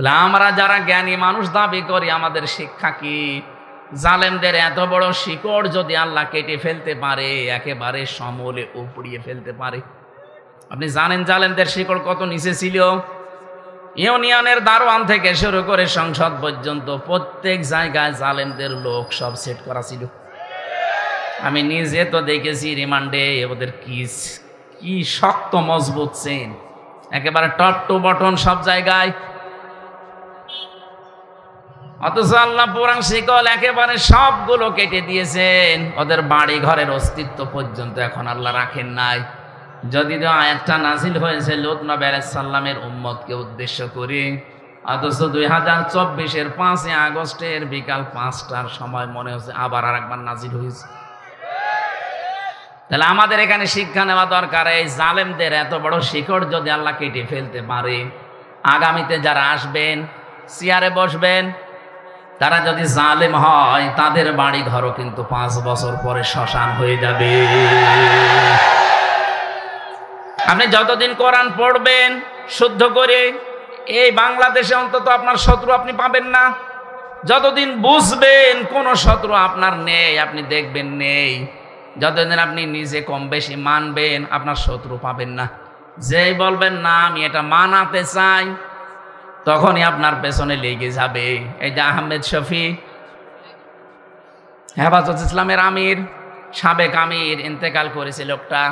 তাহলে আমরা যারা জ্ঞানী মানুষ দাবি করি, আমাদের শিক্ষা কি? জালেমদের এত বড় শিকড় যদি আল্লাহ কেটে ফেলতে পারে, একেবারে সমূলে উপড়িয়ে ফেলতে পারে। আপনি জানেন জালেমদের শিকড় কত নিচে ছিল? ইউনিয়নের দারোয়ান থেকে শুরু করে সংসদ পর্যন্ত প্রত্যেক জায়গায় জালেমদের লোক সব সেট করা ছিল। আমি নিজে তো দেখেছি রিমান্ডে ওদের কি শক্ত মজবুত চেন, একেবারে টপ টু বটন সব জায়গায়। অথচ আল্লাহ পুরান শিকল একেবারে সবগুলো কেটে দিয়েছেন, ওদের বাড়ি ঘরের অস্তিত্ব পর্যন্ত এখন আল্লাহ রাখেন নাই। যদি আয়াতটা নাজিল হয়েছে লূত নবী আলাইহিস সালামের উম্মতকে উদ্দেশ্য করে, অথচ 2024-এর 5 আগস্টের বিকাল 5টার সময় মনে হচ্ছে আবার আরেকবার নাজিল হয়েছে। তাহলে আমাদের এখানে শিক্ষা নেওয়া দরকার, এই জালেমদের এত বড় শিকড় যদি আল্লাহ কেটে ফেলতে পারে, আগামীতে যারা আসবেন চেয়ারে বসবেন, তারা যদি জালেম হয় তাদের বাড়ি ঘরও কিন্তু 5 বছর পরে শ্মশান হয়ে যাবে। আপনি যতদিন কোরআন পড়বেন শুদ্ধ করে, এই বাংলাদেশে অন্তত আপনার শত্রু আপনি পাবেন না। যতদিন বুঝবেন কোন শত্রু আপনার নেই, আপনি দেখবেন নেই, যতদিন আপনি নিজে কম বেশি মানবেন আপনার শত্রু পাবেন না। যেই বলবেন না আমি এটা মানাতে চাই, তখনই আপনার পেছনে লেগে যাবে। এই যে আহমেদ শফিক, হেফাজত ইসলামের আমির, সাবেক আমির, ইন্তেকাল করেছে লোকটা,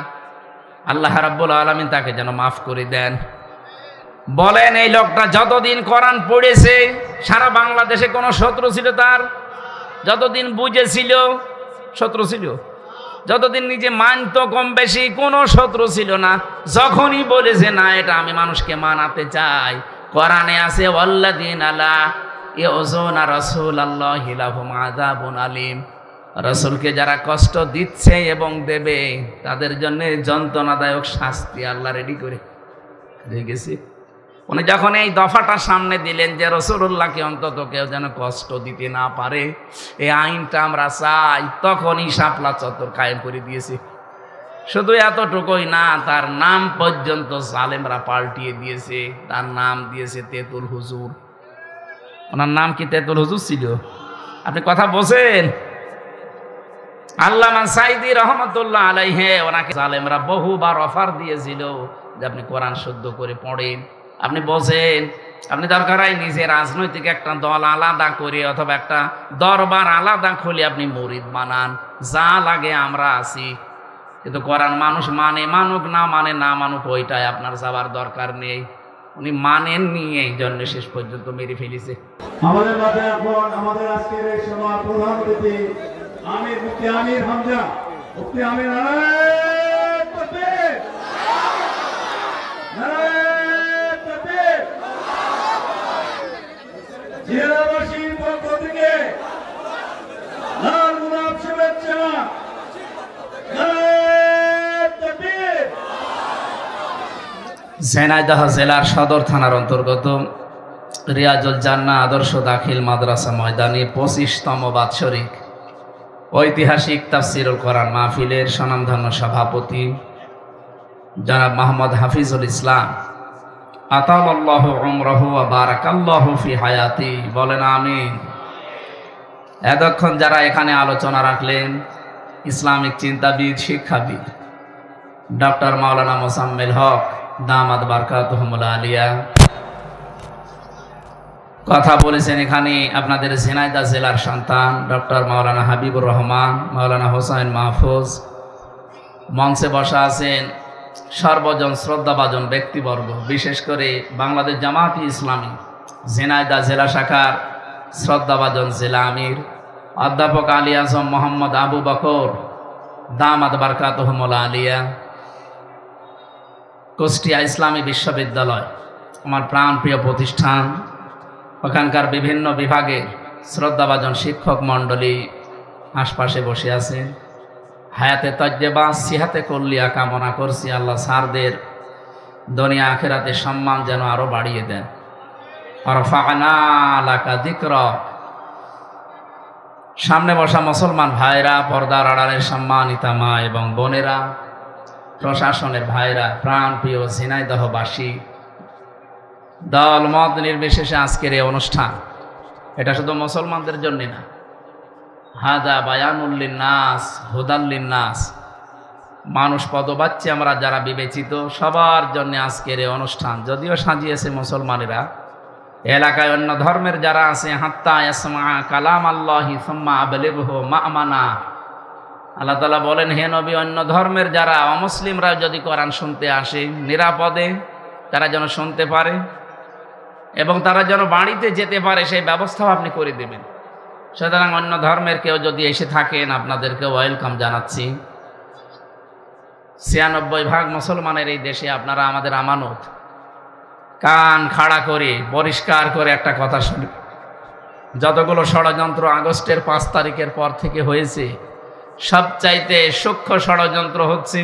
আল্লাহ রাব্বুল আলামিন তাকে যেন মাফ করে দেন। বলেন এই লোকটা যতদিন কোরআন পড়েছে সারা বাংলাদেশে কোনো শত্রু ছিল তার? যতদিন বুঝেছিল শত্রু ছিল, যতদিন নিজে মানত কম বেশি কোনো শত্রু ছিল না। যখনই বলেছে না এটা আমি মানুষকে মানাতে চাই, কোরআনে আছে ওয়াল্লাযীনা লা ইউযুনা রাসূলাল্লাহি লাহুম আযাবুন আলীম, রাসূলকে যারা কষ্ট দিচ্ছে এবং দেবে তাদের জন্য যন্ত্রণাদায়ক শাস্তি আল্লাহ রেডি করে রেখেছে। উনি যখন এই দফাটা সামনে দিলেন যে রাসূলুল্লাহকে অন্তত কেউ যেন কষ্ট দিতে না পারে, এই আইনটা আমরা চাই, তখনই শাপলা চত্বর কায়েম করে দিয়েছে। শুধু এতটুকুই না, তার নাম পর্যন্ত জালেমরা পাল্টিয়ে দিয়েছে। তার নাম দিয়েছে তেতুল হুজুর। ওনার নাম কি তেতুল হুজুর ছিল? আপনি কথা বলছেন? আল্লামা সাইদি রহমতুল্লাহ আলাইহি ওনাকে জালেমরা বহুবার অফার দিয়েছিল যে আপনি কোরআন শুদ্ধ করে পড়েন। আপনি বলছেন আপনি দরকার হয় নিজে রাজনৈতিক একটা দল আলাদা করে অথবা একটা দরবার আলাদা খুলে আপনি মুরিদ বানান, যা লাগে আমরা আছি, কিন্তু কোরআন মানুষ মানে মানুক, না মানে না মানুক, ওইটাই আপনার যাবার দরকার নেই। উনি মানেননি, এই জন্য শেষ পর্যন্ত মেরে ফেলেছে। আমাদের মাঝে এখন আমাদের আজকের এই সভার প্রধান অতিথি আমির মুফতি আমির হামজা, মুফতি আমির নারায়ে তাকবীর, নারায়ে তাকবীর। জেলাবাসীর পক্ষ থেকে লাল গোলাপ শুভেচ্ছা, নারায়ে তাকবীর। ঝিনাইদহ জেলার সদর থানার অন্তর্গত রিয়াজুল জান্নাহ আদর্শ দাখিল মাদ্রাসা ময়দানে 25তম বাৎসরিক ঐতিহাসিক তাফসিরুল কোরআন মাহফিলের স্বনামধন্য সভাপতি জনাব মোহাম্মদ হাফিজুল ইসলাম, আতালাল্লাহু উমরাহু ওয়া বারাকাল্লাহু ফি হায়াতি, বলেন আমিন। এতক্ষণ যারা এখানে আলোচনা রাখলেন, ইসলামিক চিন্তাবিদ, শিক্ষাবিদ ডক্টর মাওলানা মোসাম্মেল হক দামাত বারকাতুহুমুল আলিয়া কথা বলেছেন। এখানে আপনাদের ঝিনাইদহ জেলার সন্তান ডক্টর মাওলানা হাবিবুর রহমান, মাওলানা হোসাইন মাহফুজ, মঞ্চে বসা আছেন সর্বজন শ্রদ্ধাভাজন ব্যক্তিবর্গ, বিশেষ করে বাংলাদেশ জামায়াতে ইসলামী ঝিনাইদহ জেলা শাখার শ্রদ্ধাভাজন জেলা আমির অধ্যাপক আলী আজম মোহাম্মদ আবু বকর দামাত বারকাতুহুমুল আলিয়া, কুষ্টিয়া ইসলামী বিশ্ববিদ্যালয় আমার প্রাণপ্রিয় প্রতিষ্ঠান, ওখানকার বিভিন্ন বিভাগের শ্রদ্ধাভাজন শিক্ষক মণ্ডলী আশপাশে বসে আছেন। হায়াতে তজ্জেবা সিহাতে কল্লিয়া কামনা করছি আল্লাহ স্যারদের দুনিয়া আখিরাতে সম্মান যেন আরো বাড়িয়ে দেন। রফা'না লাকা যিকরাক। সামনে বসা মুসলমান ভাইরা, পর্দার আড়ালের সম্মানিতা মা এবং বোনেরা, প্রশাসনের ভাইরা, প্রাণপ্রিয় ঝিনাইদহবাসী, দল মত নির্বিশেষে আজকের এই অনুষ্ঠান এটা শুধু মুসলমানদের জন্য না, হাদা বায়ানুল লিন্নাস হুদাল লিন্নাস, মানুষ পদবাচ্চে আমরা যারা বিবেচিত সবার জন্য আজকের এই অনুষ্ঠান। যদিও সাজিয়েছে মুসলমানেরা, এলাকায় অন্য ধর্মের যারা আছে, হাত্তা ইয়াসমা কালাম আল্লাহি সুম্মা আবলিগহু মা'মানা, আল্লাহ তাআলা বলেন হে নবী, অন্য ধর্মের যারা অমুসলিমরা যদি কোরআন শুনতে আসে নিরাপদে তারা যেন শুনতে পারে এবং তারা যেন বাড়িতে যেতে পারে সেই ব্যবস্থাও আপনি করে দেবেন। সুতরাং অন্য ধর্মের কেউ যদি এসে থাকেন আপনাদেরকে ওয়েলকাম জানাচ্ছি। ৯৬% মুসলমানের এই দেশে আপনারা আমাদের আমানত। কান খাড়া করে পরিষ্কার করে একটা কথা শুনি, যতগুলো ষড়যন্ত্র আগস্টের ৫ তারিখের পর থেকে হয়েছে, সবচাইতে সূক্ষ্ম ষড়যন্ত্র হচ্ছে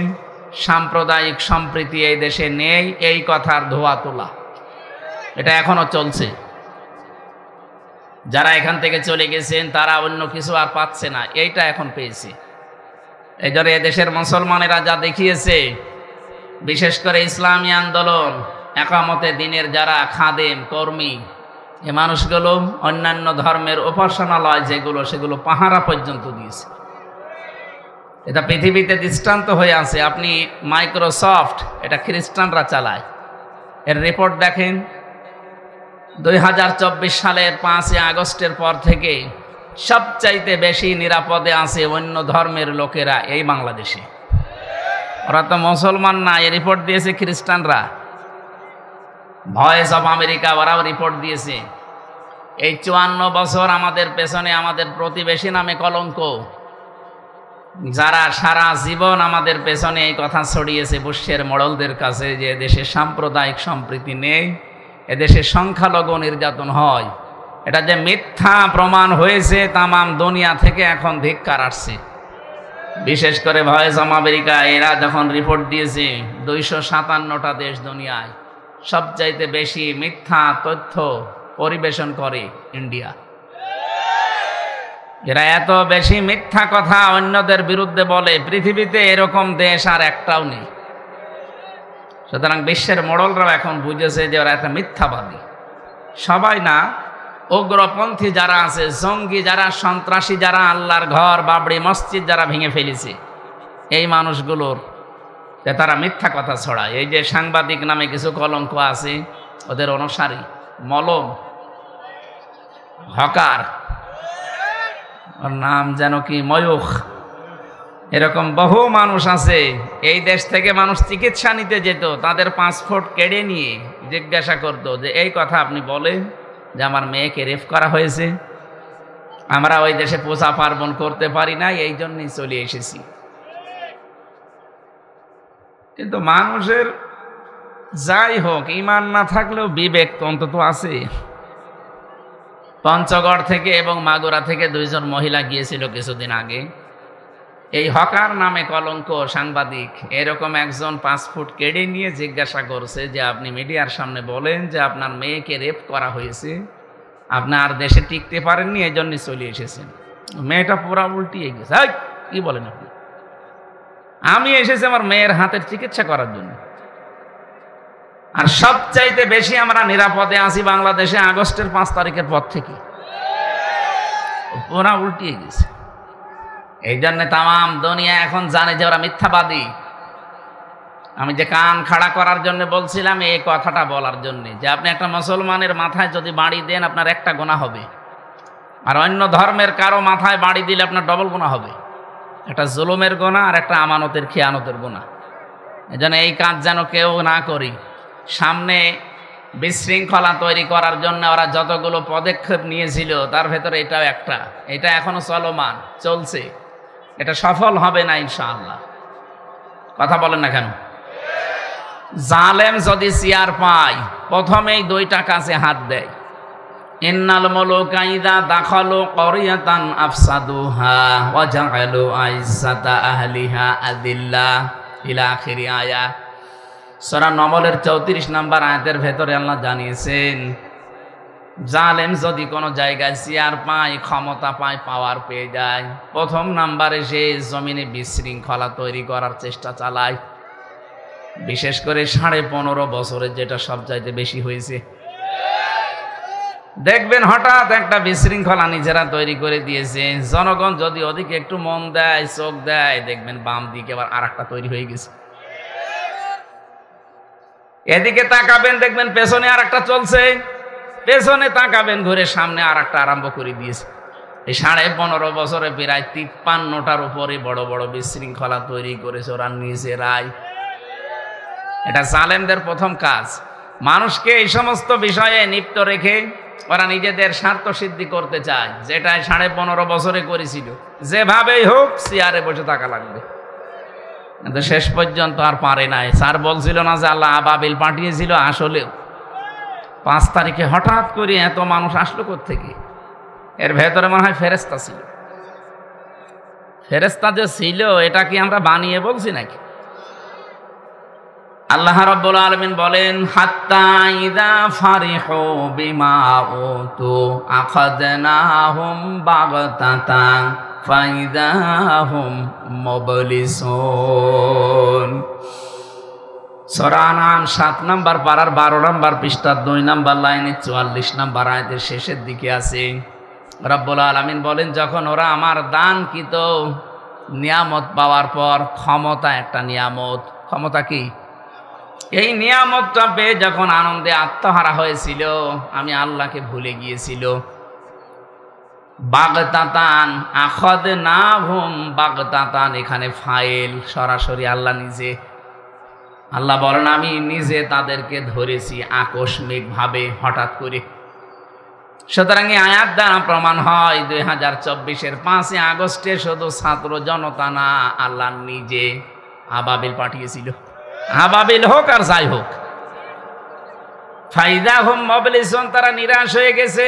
সাম্প্রদায়িক সম্প্রীতি এই দেশে নেই এই কথার ধোয়া তোলা। এটা এখনো চলছে। যারা এখান থেকে চলে গেছেন তারা অন্য কিছু আর পাচ্ছে না, এইটা এখন পেয়েছে। এই জন্য এদেশের মুসলমানেরা যা দেখিয়েছে, বিশেষ করে ইসলামী আন্দোলন, একামতে দিনের যারা খাদেম কর্মী, এ মানুষগুলো অন্যান্য ধর্মের উপাসনালয় যেগুলো সেগুলো পাহারা পর্যন্ত দিয়েছে। এটা পৃথিবীতে দৃষ্টান্ত হয়ে আছে। আপনি মাইক্রোসফট, এটা খ্রিস্টানরা চালায়, এর রিপোর্ট দেখেন ২০২৪ সালের ৫ই আগস্টের পর থেকে সবচাইতে বেশি নিরাপদে আছে অন্য ধর্মের লোকেরা এই বাংলাদেশে। ওরা তো মুসলমান না, এই রিপোর্ট দিয়েছে খ্রিস্টানরা। ভয়েস অফ আমেরিকা ওরাও রিপোর্ট দিয়েছে। এই ৫৪ বছর আমাদের পেছনে আমাদের প্রতিবেশী নামে কলঙ্ক, যারা সারা জীবন আমাদের পেছনে এই কথা ছড়িয়েছে বুশের মোড়লদের কাছে যে দেশে সাম্প্রদায়িক সম্প্রীতি নেই, এদেশে সংখ্যালঘু নির্যাতন হয়, এটা যে মিথ্যা প্রমাণ হয়েছে তামাম দুনিয়া থেকে এখন ধিক্কার আসছে। বিশেষ করে ভয়েস অফ আমেরিকা এরা যখন রিপোর্ট দিয়েছে ২৫৭টা দেশ দুনিয়ায় সবচাইতে বেশি মিথ্যা তথ্য পরিবেশন করে ইন্ডিয়া। এরা এত বেশি মিথ্যা কথা অন্যদের বিরুদ্ধে বলে, পৃথিবীতে এরকম দেশ আর একটাও নেই। সুতরাং বিশ্বের মোড়লরাও এখন বুঝেছে যে ওরা একটা মিথ্যাবাদী। সবাই না, উগ্রপন্থী যারা আছে, জঙ্গি যারা, সন্ত্রাসী যারা, আল্লাহর ঘর বাবরি মসজিদ যারা ভেঙে ফেলেছে, এই মানুষগুলোর তারা মিথ্যা কথা ছড়ায়। এই যে সাংবাদিক নামে কিছু কলঙ্ক আছে, ওদের অনুসারী, মলম, হকার, ওর নাম যেন কি ময়ূখ, এরকম বহু মানুষ আছে। এই দেশ থেকে মানুষ চিকিৎসা নিতে যেত, তাদের পাসপোর্ট কেড়ে নিয়ে জিজ্ঞাসা করতো যে এই কথা আপনি বলেন যে আমার মেয়েকে রেপ করা হয়েছে, আমরা ওই দেশে পূজা পার্বণ করতে পারি না, এই জন্যই চলে এসেছি। কিন্তু মানুষের যাই হোক ঈমান না থাকলেও বিবেক তো অন্তত আছে। পঞ্চগড় থেকে এবং মাগুরা থেকে ২ জন মহিলা গিয়েছিল কিছুদিন আগে। এই হকার নামে কলঙ্ক সাংবাদিক এরকম একজন পাসপোর্ট কেড়ে নিয়ে জিজ্ঞাসা করছে যে আপনি মিডিয়ার সামনে বলেন যে আপনার মেয়েকে রেপ করা হয়েছে, আপনার দেশে টিকতে পারেননি, এই জন্য চলে এসেছেন। মেয়েটা পুরা উল্টিয়ে গেছে, কি বলেন আপনি? আমি এসেছি আমার মেয়ের হাতের চিকিৎসা করার জন্য। আর সবচাইতে বেশি আমরা নিরাপদে আছি বাংলাদেশে আগস্টের ৫ তারিখের পর থেকে। পুরা উল্টিয়ে গেছে। এই জন্য তামাম দুনিয়া এখন জানে যে ওরা মিথ্যাবাদী। আমি যে কান খাড়া করার জন্য বলছিলাম এই কথাটা বলার জন্য যে আপনি একটা মুসলমানের মাথায় যদি বাড়ি দেন আপনার একটা গুনাহ হবে, আর অন্য ধর্মের কারো মাথায় বাড়ি দিলে আপনার ডবল গুনাহ হবে। একটা জুলুমের গুনাহ আর একটা আমানতের খেয়ানতের গুনাহ। এই জন্য এই কাজ যেন কেউ না করি। সামনে বিশৃঙ্খলা তৈরি করার জন্য ওরা যতগুলো পদক্ষেপ নিয়েছিল তার ভেতরে এটাও একটা, এটা এখনো চলমান চলছে, এটা সফল হবে না ইনশাআল্লাহ। কথা বলেন না কেন? জালেম যদি চেয়ার পায় প্রথমেই ২টা কাছে হাত দেয়। ইন্নাল মুলুকা ইযা দাখালু ক্বরিয়াতান আফসাদুহা ওয়া জাআলু আইজ্জাতা আহলিহা আযিল্লাহ ইলা আখিরি আয়াত। সূরা নমলের ৩৪ নম্বর আয়াতের ভেতরে আল্লাহ জানিয়েছেন জালেম যদি কোনো জায়গায় চেয়ার পায়, ক্ষমতা পায়, পাওয়ার পেয়ে যায়, প্রথম নাম্বারে সে জমিনে বিশৃঙ্খলা তৈরি করার চেষ্টা চালায়। বিশেষ করে ১৫.৫ বছরের যেটা সবচাইতে বেশি হয়েছে। দেখবেন হঠাৎ একটা বিশৃঙ্খলা নিজেরা তৈরি করে দিয়েছে। জনগণ যদি ওদিকে একটু মন দেয়, চোখ দেয়, দেখবেন বাম দিকে আবার আরেকটা তৈরি হয়ে গেছে। এদিকে তাকাবেন, দেখবেন পেছনে আরেকটা চলছে, পেছনে তাকাবেন ঘুরে সামনে আরেকটা আরম্ভ করে দিয়েছে। এই 15.5 বছরে প্রায় 53টার উপরে বড় বড় বিশৃঙ্খলা তৈরি করেছে ওরা নিজেরাই। এটা জালেমদের প্রথম কাজ। মানুষকে এই সমস্ত বিষয়ে লিপ্ত রেখে ওরা নিজেদের স্বার্থ সিদ্ধি করতে চায়, যেটা 15.5 বছরে করেছিল। যেভাবেই হোক চেয়ারে বসে থাকা লাগবে, কিন্তু শেষ পর্যন্ত আর পারে নাই। স্যার বলছিল না যে আল্লাহ আবাবিল পাঠিয়েছিল? আসলেও 5 তারিখে হঠাৎ করে এত মানুষ আসলো কোত্থেকে? এর ভেতরে মনে হয় ফেরেশতা ছিল। ফেরেশতা যে ছিল এটা কি আমরা বানিয়ে বলছি নাকি? আল্লাহ রাব্বুল আলামিন বলেন, হাত্তা ইযা ফারিহু বিমা উতু আখাযনাহুম বাগতাতান ফাইযা হুম মুবলিসুন। সূরা আনআম 7 নম্বর পারার 12 নম্বর পৃষ্ঠার 2 নম্বর লাইনে 44 নম্বর আয়াতের শেষের দিকে আছে। রাব্বুল আলামিন বলেন, যখন ওরা আমার দানকৃত নিয়ামত পাওয়ার পর, ক্ষমতা একটা নিয়ামত, ক্ষমতা কি? এই নিয়ামতটা পেয়ে যখন আনন্দে আত্মহারা হয়েছিল, আমি আল্লাহকে ভুলে গিয়েছিল। বাগতাতান আখাযনাহুম বাগতাতান, এখানে ফাইল সরাসরি আল্লাহ নিজে। আল্লাহ বলেন, আমি নিজে তাদেরকে ধরেছি আকস্মিক ভাবে, হঠাৎ করে। সুতরাং এই আয়াত দ্বারা প্রমাণ হয় 2024-এর 5 আগস্টে শুধু ছাত্র জনতা না, আল্লাহ নিজে আবাবিল পাঠিয়েছিল। আবাবিল হোক আর যাই হোক, ফাইদা হুম মুবলিসুন, তারা নিরাশ হয়ে গেছে,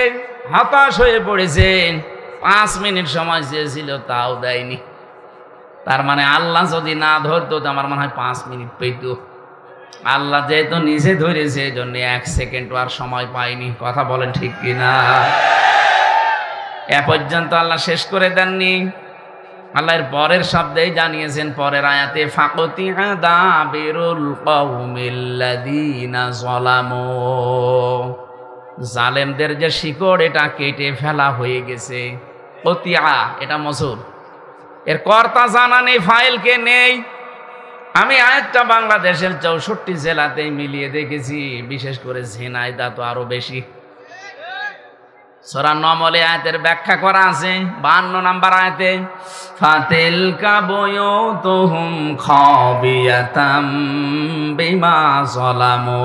হতাশ হয়ে পড়েছে। 5 মিনিট সময় চেয়েছিল, তাও দেয়নি। তার মানে আল্লাহ যদি না ধরতো তো আমার মনে হয় 5 মিনিট পেত। আল্লাহ যেহেতু নিজে ধরেছে, এই জন্য 1 সেকেন্ড আর সময় পায়নি। কথা বলেন ঠিক কিনা? এ পর্যন্ত আল্লাহ শেষ করে দেননি। আল্লাহর পরের শব্দেই জানিয়েছেন, পরের আয়াতে, ফাকতিআ দাবিরুল কওমিল্লাযীনা যালামু, জালেমদের যে শিকড় এটা কেটে ফেলা হয়ে গেছে। কতিয়া এটা মজুর, এর কর্তা জানা নেই, ফাইলকে নেই। আমি আয়াতটা বাংলাদেশের 64 জেলাতেই মিলিয়ে দেখেছি, বিশেষ করে ঝিনাইদহ তো আরো বেশি। সূরা নমলে আয়াতের ব্যাখ্যা করা আছে 52 নম্বর আয়াতে, ফাতিলকা বুয়ুতুহুম খাবিয়াতাম বিমা যালামু।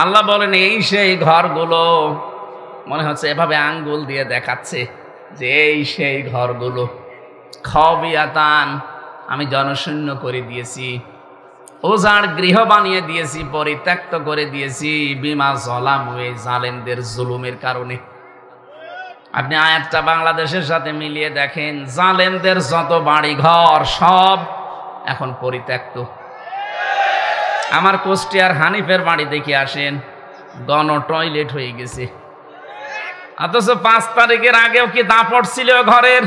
আল্লাহ বলেন, এই সেই ঘরগুলো, মনে হচ্ছে এভাবে আঙ্গুল দিয়ে দেখাচ্ছে যে এই সেই ঘরগুলো, খাবিয়াতান, আমি জনশূন্য করে দিয়েছি, ওজার গৃহ বানিয়ে দিয়েছি, পরিত্যক্ত করে দিয়েছি, বিমা যালামু, এই জালেমদের জুলুমের কারণে। আপনি আয়াতটা বাংলাদেশের সাথে মিলিয়ে দেখেন, জালেমদের যত বাড়ি ঘর সব এখন পরিত্যক্ত। আমার কুষ্টিয়ার হানিফের বাড়ি দেখে আসেন, গণ টয়লেট হয়ে গেছে। অথচ 5 তারিখের আগেও কি দাপট ছিল ঘরের?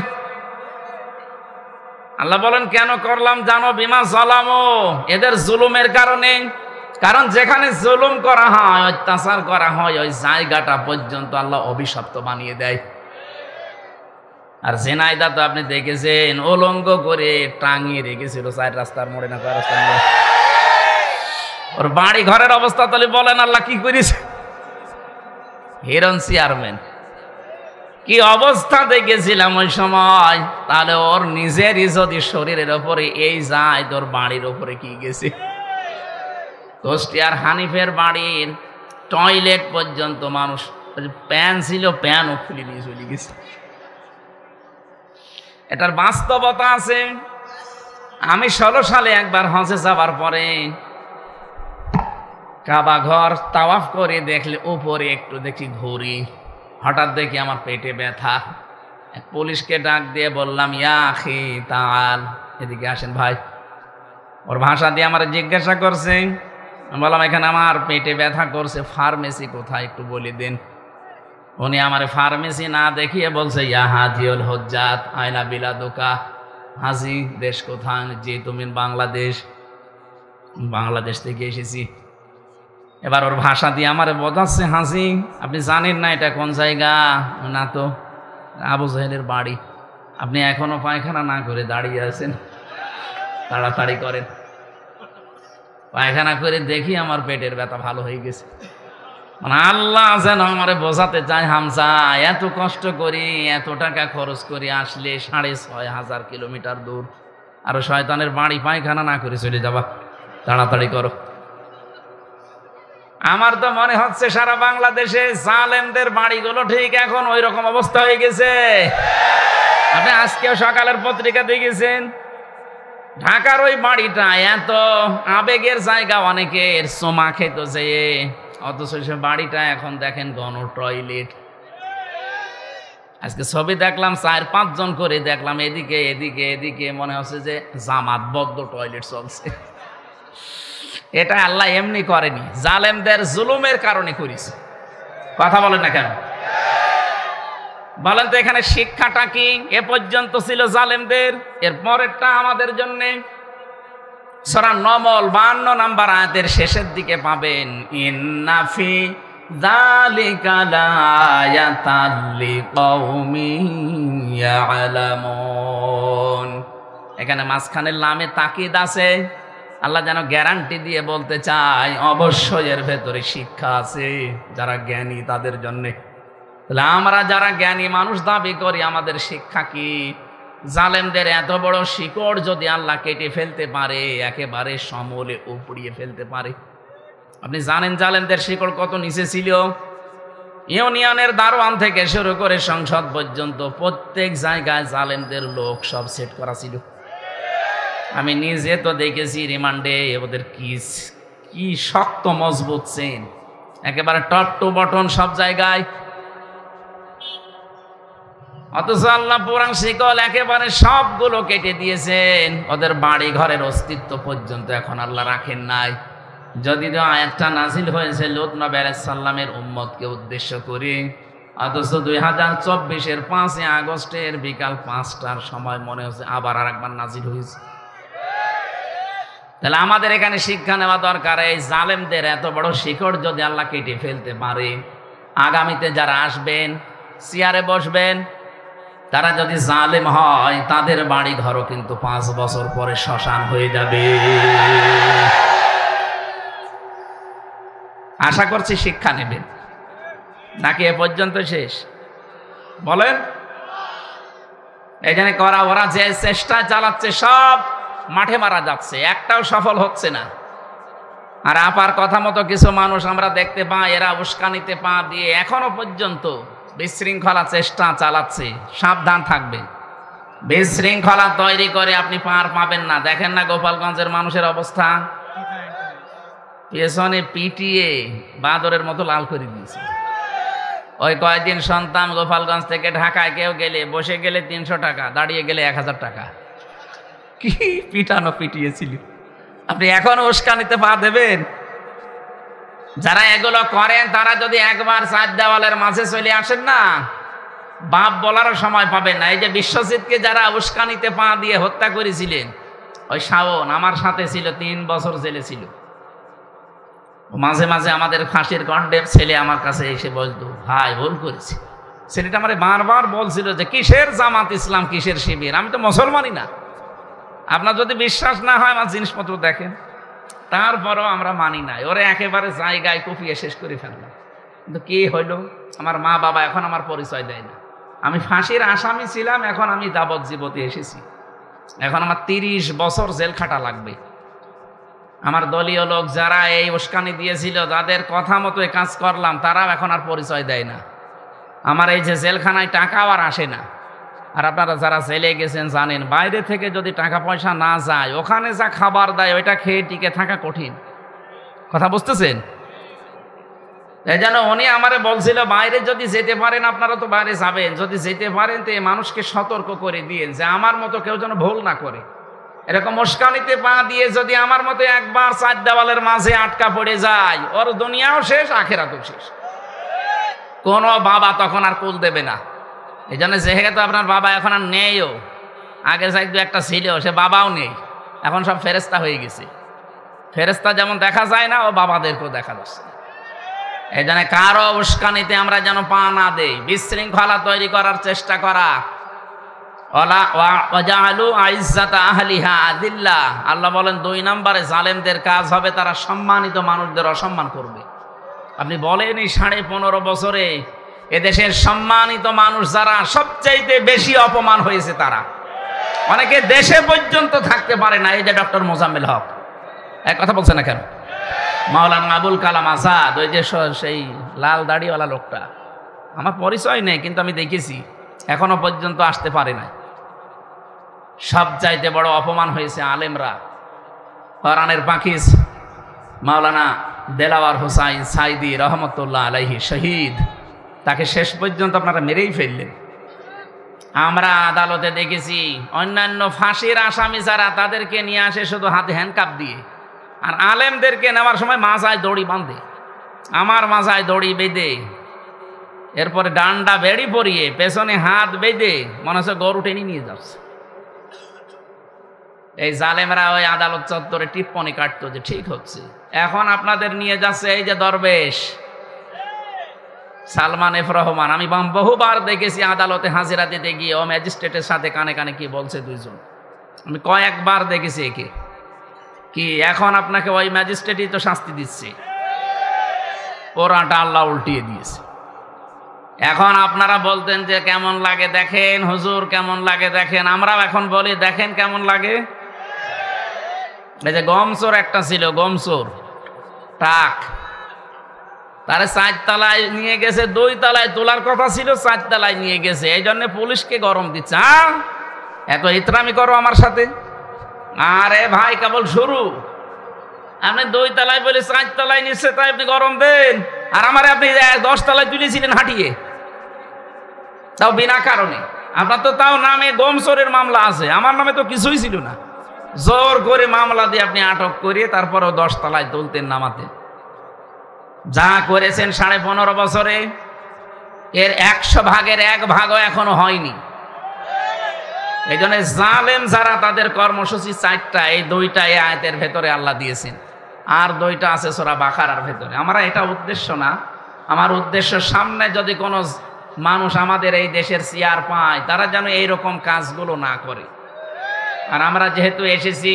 আল্লাহ বলেন, কেন করলাম জানো? বিমা যালামু, এদের জুলুমের কারণে। কারণ যেখানে জুলুম করা হয়, অত্যাচার করা হয়, ওই জায়গাটা পর্যন্ত আল্লাহ অভিশপ্ত বানিয়ে দেয়। আর ঝিনাইদহ তো আপনি দেখেছেন, উলঙ্গ করে টাঙিয়ে রেখেছিল 4 রাস্তার মোড়ে, না 4 রাস্তার মোড়ে। ওর বাড়ি ঘরের অবস্থা তাহলে বলেন আল্লাহ কি করেছে? হিরণ চেয়ারম্যান কি অবস্থা দেখেছিলাম ওই সময়। তাহলে ওর নিজেরই যদি শরীরের ওপরে এই যায়, তোর বাড়ির ওপরে কি গেছে? কুষ্টিয়ার হানিফের বাড়ির টয়লেট পর্যন্ত মানুষ, প্যান ছিল, প্যানও খুলে নিয়ে চলে গেছে। এটার বাস্তবতা আছে। আমি 16 সালে একবার হজে যাবার পরে কাবা ঘর তাওয়াফ করে দেখলে উপরে একটু দেখি ঘুরি, হঠাৎ দেখি আমার পেটে ব্যথা। এক পুলিশকে ডাক দিয়ে বললাম, ইয়া আখি তাআল, এদিকে আসেন ভাই। ওর ভাষা দিয়ে আমার জিজ্ঞাসা করছে। আমি বললাম, এখানে আমার পেটে ব্যথা করছে, ফার্মেসি কোথায় একটু বলে দিন। উনি আমার ফার্মেসি না দেখিয়ে বলছে, ইয়া হাজিউল হুজ্জাত আইনা বিলাদুকা, হাজি দেশ কোথায়? যে তুমি বাংলাদেশ। বাংলাদেশ থেকে এসেছি। এবার ওর ভাষা দিয়ে আমারে বোঝাচ্ছে হাসি, আপনি জানেন না এটা কোন জায়গা? না তো, আবু জাহেলের বাড়ি। আপনি এখনো পায়খানা না করে দাঁড়িয়ে আছেন, তাড়াতাড়ি করেন। পায়খানা করে দেখি আমার পেটের ব্যথা ভালো হয়ে গেছে। মানে আল্লাহ যেন আমারে বোঝাতে চায়, হামজা এত কষ্ট করি, এত টাকা খরচ করি, আসলে 6,500 কিলোমিটার দূর, আরো শয়তানের বাড়ি পায়খানা না করে চলে যাবা, তাড়াতাড়ি করো। আমার তো মনে হচ্ছে সারা বাংলাদেশে জালেমদের বাড়িগুলো ঠিক এখন ওই রকম অবস্থা হয়ে গেছে। আপনি আজকেও সকালের পত্রিকা দেখেছেন, ঢাকার ওই বাড়িটা এত আবেগের জায়গা, অনেকের সোমা খেত যে, অথচ সে বাড়িটা এখন দেখেন গণ টয়লেট। আজকে ছবি দেখলাম 4-5 জন করে দেখলাম, এদিকে এদিকে এদিকে, মনে হচ্ছে যে জামাতবদ্ধ টয়লেট চলছে। এটা আল্লাহ এমনি করেনি, জালেমদের জুলুমের কারণে করেছে। কথা বলেন না কেন? বলেন তো এখানে শিক্ষাটা কি? এ পর্যন্ত ছিল জালেমদের, এর পরেরটা আমাদের জন্য। সূরা নমল 52 নম্বর আয়াতের শেষের দিকে পাবেন, ইন্না ফি যালিকা লায়াতাল লিকাউমিন ইয়ালামুন। এখানে মাঝখানের লামে তাকিদ আছে, আল্লাহ যেন গ্যারান্টি দিয়ে বলতে চায় অবশ্যই এর ভেতরে শিক্ষা আছে যারা জ্ঞানী তাদের জন্য। তাহলে আমরা যারা জ্ঞানী মানুষ দাবি করি, আমাদের শিক্ষা কি? জালেমদের এত বড় শিকড় যদি আল্লাহ কেটে ফেলতে পারে, একেবারে সমূলে উপড়িয়ে ফেলতে পারে। আপনি জানেন জালেমদের শিকড় কত নিচে ছিল? ইউনিয়নের দারোয়ান থেকে শুরু করে সংসদ পর্যন্ত প্রত্যেক জায়গায় জালেমদের লোক সব সেট করা ছিল। আমি নিজে তো দেখেছি রিমান্ডে ওদের কি শক্ত মজবুত চেন, একেবারে টপ টু বটন সব জায়গায়। অথচ আল্লাহ পুরান শিকল একেবারে সবগুলো কেটে দিয়েছেন, ওদের বাড়ি ঘরের অস্তিত্ব পর্যন্ত এখন আল্লাহ রাখেন নাই। যদি তো আয়াতটা নাজিল হয়েছে লূত নবী আলাইহিস সালামের উম্মতকে উদ্দেশ্য করে, অথচ 2024-এর 5 আগস্টের বিকাল 5টার সময় মনে হচ্ছে আবার আরেকবার নাজিল হয়েছে। তাহলে আমাদের এখানে শিক্ষা নেওয়া দরকার, এই জালেমদের এত বড় শিকড় যদি আল্লাহ কেটে ফেলতে পারে, আগামীতে যারা আসবেন চেয়ারে বসবেন, তারা যদি জালেম হয়, তাদের বাড়ি ঘরও কিন্তু 5 বছর পরে শ্মশান হয়ে যাবে। আশা করছি শিক্ষা নেবেন, নাকি এ পর্যন্ত শেষ? বলেন। এই জন্য ওরা যে চেষ্টা চালাচ্ছে সব মাঠে মারা যাচ্ছে, একটাও সফল হচ্ছে না। আর আপার কথা মতো কিছু মানুষ আমরা দেখতে পাই, এরা উস্কানিতে পা দিয়ে এখনো পর্যন্ত বিশৃঙ্খলা চেষ্টা চালাচ্ছে। সাবধান থাকবেন, বিশৃঙ্খলা তৈরি করে আপনি পার পাবেন না। দেখেন না গোপালগঞ্জের মানুষের অবস্থা, পেছনে পিটিয়ে বাদরের মতো লাল করে দিয়েছে। ওই কয়েকদিন সন্তান গোপালগঞ্জ থেকে ঢাকায় কেউ গেলে, বসে গেলে 300 টাকা, দাঁড়িয়ে গেলে 1000 টাকা। কি পিটানো পিটিয়েছিল! আপনি এখন উস্কানিতে পা দেবেন? যারা এগুলো করেন তারা যদি একবার 4 দেওয়ালের মাঝে চলে আসেন না, বাপ বলারও সময় পাবেন না। এই যে বিশ্বজিৎকে যারা উস্কানিতে পা দিয়ে হত্যা করেছিলেন, ওই শাওন আমার সাথে ছিল, 3 বছর জেলে ছিল। মাঝে মাঝে আমাদের ফাঁসির কন্ডেম ছেলে আমার কাছে এসে বলতো, ভাই ভুল করেছি। ছেলেটা আমারে বারবার বলছিল যে কিসের জামাত ইসলাম, কিসের শিবির, আমি তো মুসলমানই না। আপনার যদি বিশ্বাস না হয় আমার জিনিসপত্র দেখেন। তারপরও আমরা মানি নাই, ওরে একেবারে জায়গায় কুপিয়ে শেষ করে ফেললাম। কিন্তু কি হইল, আমার মা বাবা এখন আমার পরিচয় দেয় না। আমি ফাঁসির আসামি ছিলাম, এখন আমি যাবজ্জীবতে এসেছি। এখন আমার 30 বছর জেল খাটা লাগবে। আমার দলীয় লোক যারা এই উস্কানি দিয়েছিল, যাদের কথা মতো কাজ করলাম, তারাও এখন আর পরিচয় দেয় না। আমার এই যে জেলখানায় টাকাও আর আসে না। আর আপনারা যারা জেলে গেছেন জানেন, বাইরে থেকে যদি টাকা পয়সা না যায়, ওখানে যা খাবার দেয় ওইটা খেয়ে টিকে থাকা কঠিন। কথা বুঝতেছেন? এই জন্য উনি আমারে বলছিল, বাইরে যদি যেতে পারেন, আপনারা তো বাইরে যাবেন, যদি যেতে পারেন তো এই মানুষকে সতর্ক করে দিয়েন যে আমার মতো কেউ যেন ভুল না করে। এরকম উস্কানিতে পা দিয়ে যদি আমার মতো একবার 4 দেওয়ালের মাঝে আটকা পড়ে যায়, ওর দুনিয়াও শেষ, আখেরাতও শেষ। কোনো বাবা তখন আর কুল দেবে না। এই জন্য যেহেতু আপনার বাবা এখন আর নেইও, আগে যাই 2-1টা ছিল, সে বাবাও নেই, এখন সব ফেরেস্তা হয়ে গেছে। ফেরেশতা যেমন দেখা যায় না, ও বাবাদেরকেও দেখা যাচ্ছে। এই জন্য কারো উস্কানিতে আমরা যেন পা না দেই, বিশৃঙ্খলা তৈরি করার চেষ্টা করা। আল্লাহ বলেন 2 নম্বরে জালেমদের কাজ হবে তারা সম্মানিত মানুষদের অসম্মান করবে। আপনি বলেন এই 15.5 বছরে এদেশের সম্মানিত মানুষ যারা সবচাইতে বেশি অপমান হয়েছে তারা, অনেকে দেশে পর্যন্ত থাকতে পারে না। এই যে ডক্টর মোজাম্মেল হক, এক কথা বলছে না কেন? মাওলানা আবুল কালাম আজাদ, ওই যে সেই লাল দাড়িওয়ালা লোকটা, আমার পরিচয় নেই কিন্তু আমি দেখেছি এখনো পর্যন্ত আসতে পারে না। সবচাইতে বড় অপমান হয়েছে আলেমরা। কোরআনের পাখিজ মাওলানা দেলাওয়ার হোসাইন সাইদি রহমতুল্লাহ আলাইহি শহীদ, তাকে শেষ পর্যন্ত আপনারা মেরেই ফেললেন। আমরা আদালতে দেখেছি অন্যান্য ফাঁসির আসামি যারা, তাদেরকে নিয়ে আসে শুধু হাতে হ্যান্ডকাপ দিয়ে, আর আলেমদেরকে নেওয়ার সময় মাজায় দড়ি বাঁধে। আমার মাজায় দড়ি বেঁধে, এরপরে ডান্ডা বেড়ি পরিয়ে পেছনে হাত বেঁধে মনে হচ্ছে গরু টেনে নিয়ে যাচ্ছে। এই জালেমরা ওই আদালত চত্বরে টিপ্পনি কাটতো যে ঠিক হচ্ছে। এখন আপনাদের নিয়ে যাচ্ছে এই যে দরবেশ সালমান এফ রহমান। আমি বহুবার দেখেছি আদালতে হাজিরা দিতে গিয়ে ও ম্যাজিস্ট্রেটের সাথে কানে কানে কি বলছে দুইজন, আমি কয়েকবার দেখেছি। একে কি এখন আপনাকে ওই ম্যাজিস্ট্রেটই তো শাস্তি দিচ্ছে, কোরআনটা আল্লাহ উল্টিয়ে দিয়েছে। এখন আপনারা বলতেন যে কেমন লাগে দেখেন হুজুর, কেমন লাগে দেখেন। আমরাও এখন বলি দেখেন কেমন লাগে। এই যে গমচোর একটা ছিল, গমচোর ট্রাক, তারে 4 তলায় নিয়ে গেছে, 2 তলায় তোলার কথা ছিল, 4 তলায় নিয়ে গেছে। এই জন্য পুলিশকে গরম দিচ্ছে, এত ইতরামি করো আমার সাথে। আরে ভাই কেবল শুরু, আপনি 2 তলায় বলে 4 তলায় নিচ্ছে, তাই আপনি গরম দেন। আর আমারে আপনি 10 তলায় তুলেছিলেন হাঁটিয়ে, তাও বিনা কারণে। আপনার তো তাও নামে গমচোরের মামলা আছে, আমার নামে তো কিছুই ছিল না। জোর করে মামলা দিয়ে আপনি আটক করিয়ে তারপরেও 10 তলায় তুলতেন, নামাতেন। যা করেছেন 15.5 বছরে, এর 100 ভাগের 1 ভাগও এখনো হয়নি। এই জন্য জালেম যারা, তাদের কর্মসূচি 4টা, এই 2টা এই আয়াতের ভেতরে আল্লাহ দিয়েছেন, আর 2টা আছে সূরা বাকারার ভেতরে। আমরা এটা উদ্দেশ্য না, আমার উদ্দেশ্য সামনে যদি কোনো মানুষ আমাদের এই দেশের চেয়ার পায়, তারা যেন এইরকম কাজগুলো না করে। আর আমরা যেহেতু এসেছি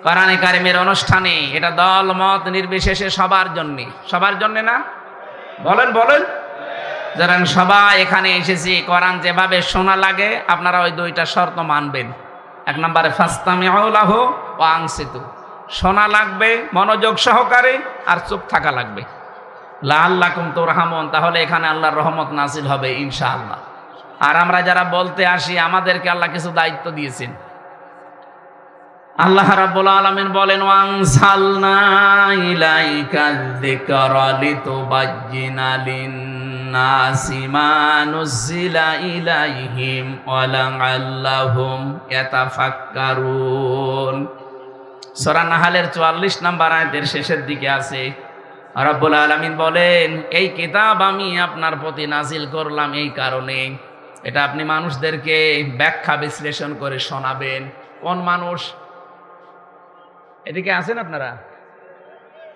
কোরআনে কারিমের অনুষ্ঠানে, এটা দল মত নির্বিশেষে সবার জন্যে। সবার জন্যে না? বলেন বলেন। যারা সবাই এখানে এসেছি, কোরআন যেভাবে শোনা লাগে আপনারা ওই 2টা শর্ত মানবেন। 1 নম্বরে ফাসতামিউ লাহু ওয়া আনসিতু, শোনা লাগবে মনোযোগ সহকারে, আর চুপ থাকা লাগবে। লাআল্লাকুম তুরহামুন, তাহলে এখানে আল্লাহর রহমত নাজিল হবে ইনশাআল্লাহ। আর আমরা যারা বলতে আসি, আমাদেরকে আল্লাহ কিছু দায়িত্ব দিয়েছেন। আল্লাহ রাব্বুল আলামিন বলেন ওয়ানজালনা ইলাইকাল যিকরা লিতুবাজ্জিনা লিন-নাসি মা নুজিলা ইলাইহিম ওয়া লাআল্লাহুম ইয়াতাফাক্কারুন। সূরা নাহলের 44 নম্বর আয়াতের শেষের দিকে আছে, রাব্বুল আলামিন বলেন এই কিতাব আমি আপনার প্রতি নাজিল করলাম এই কারণে, এটা আপনি মানুষদেরকে ব্যাখ্যা বিশ্লেষণ করে শোনাবেন। কোন মানুষ? এদিকে আছেন আপনারা?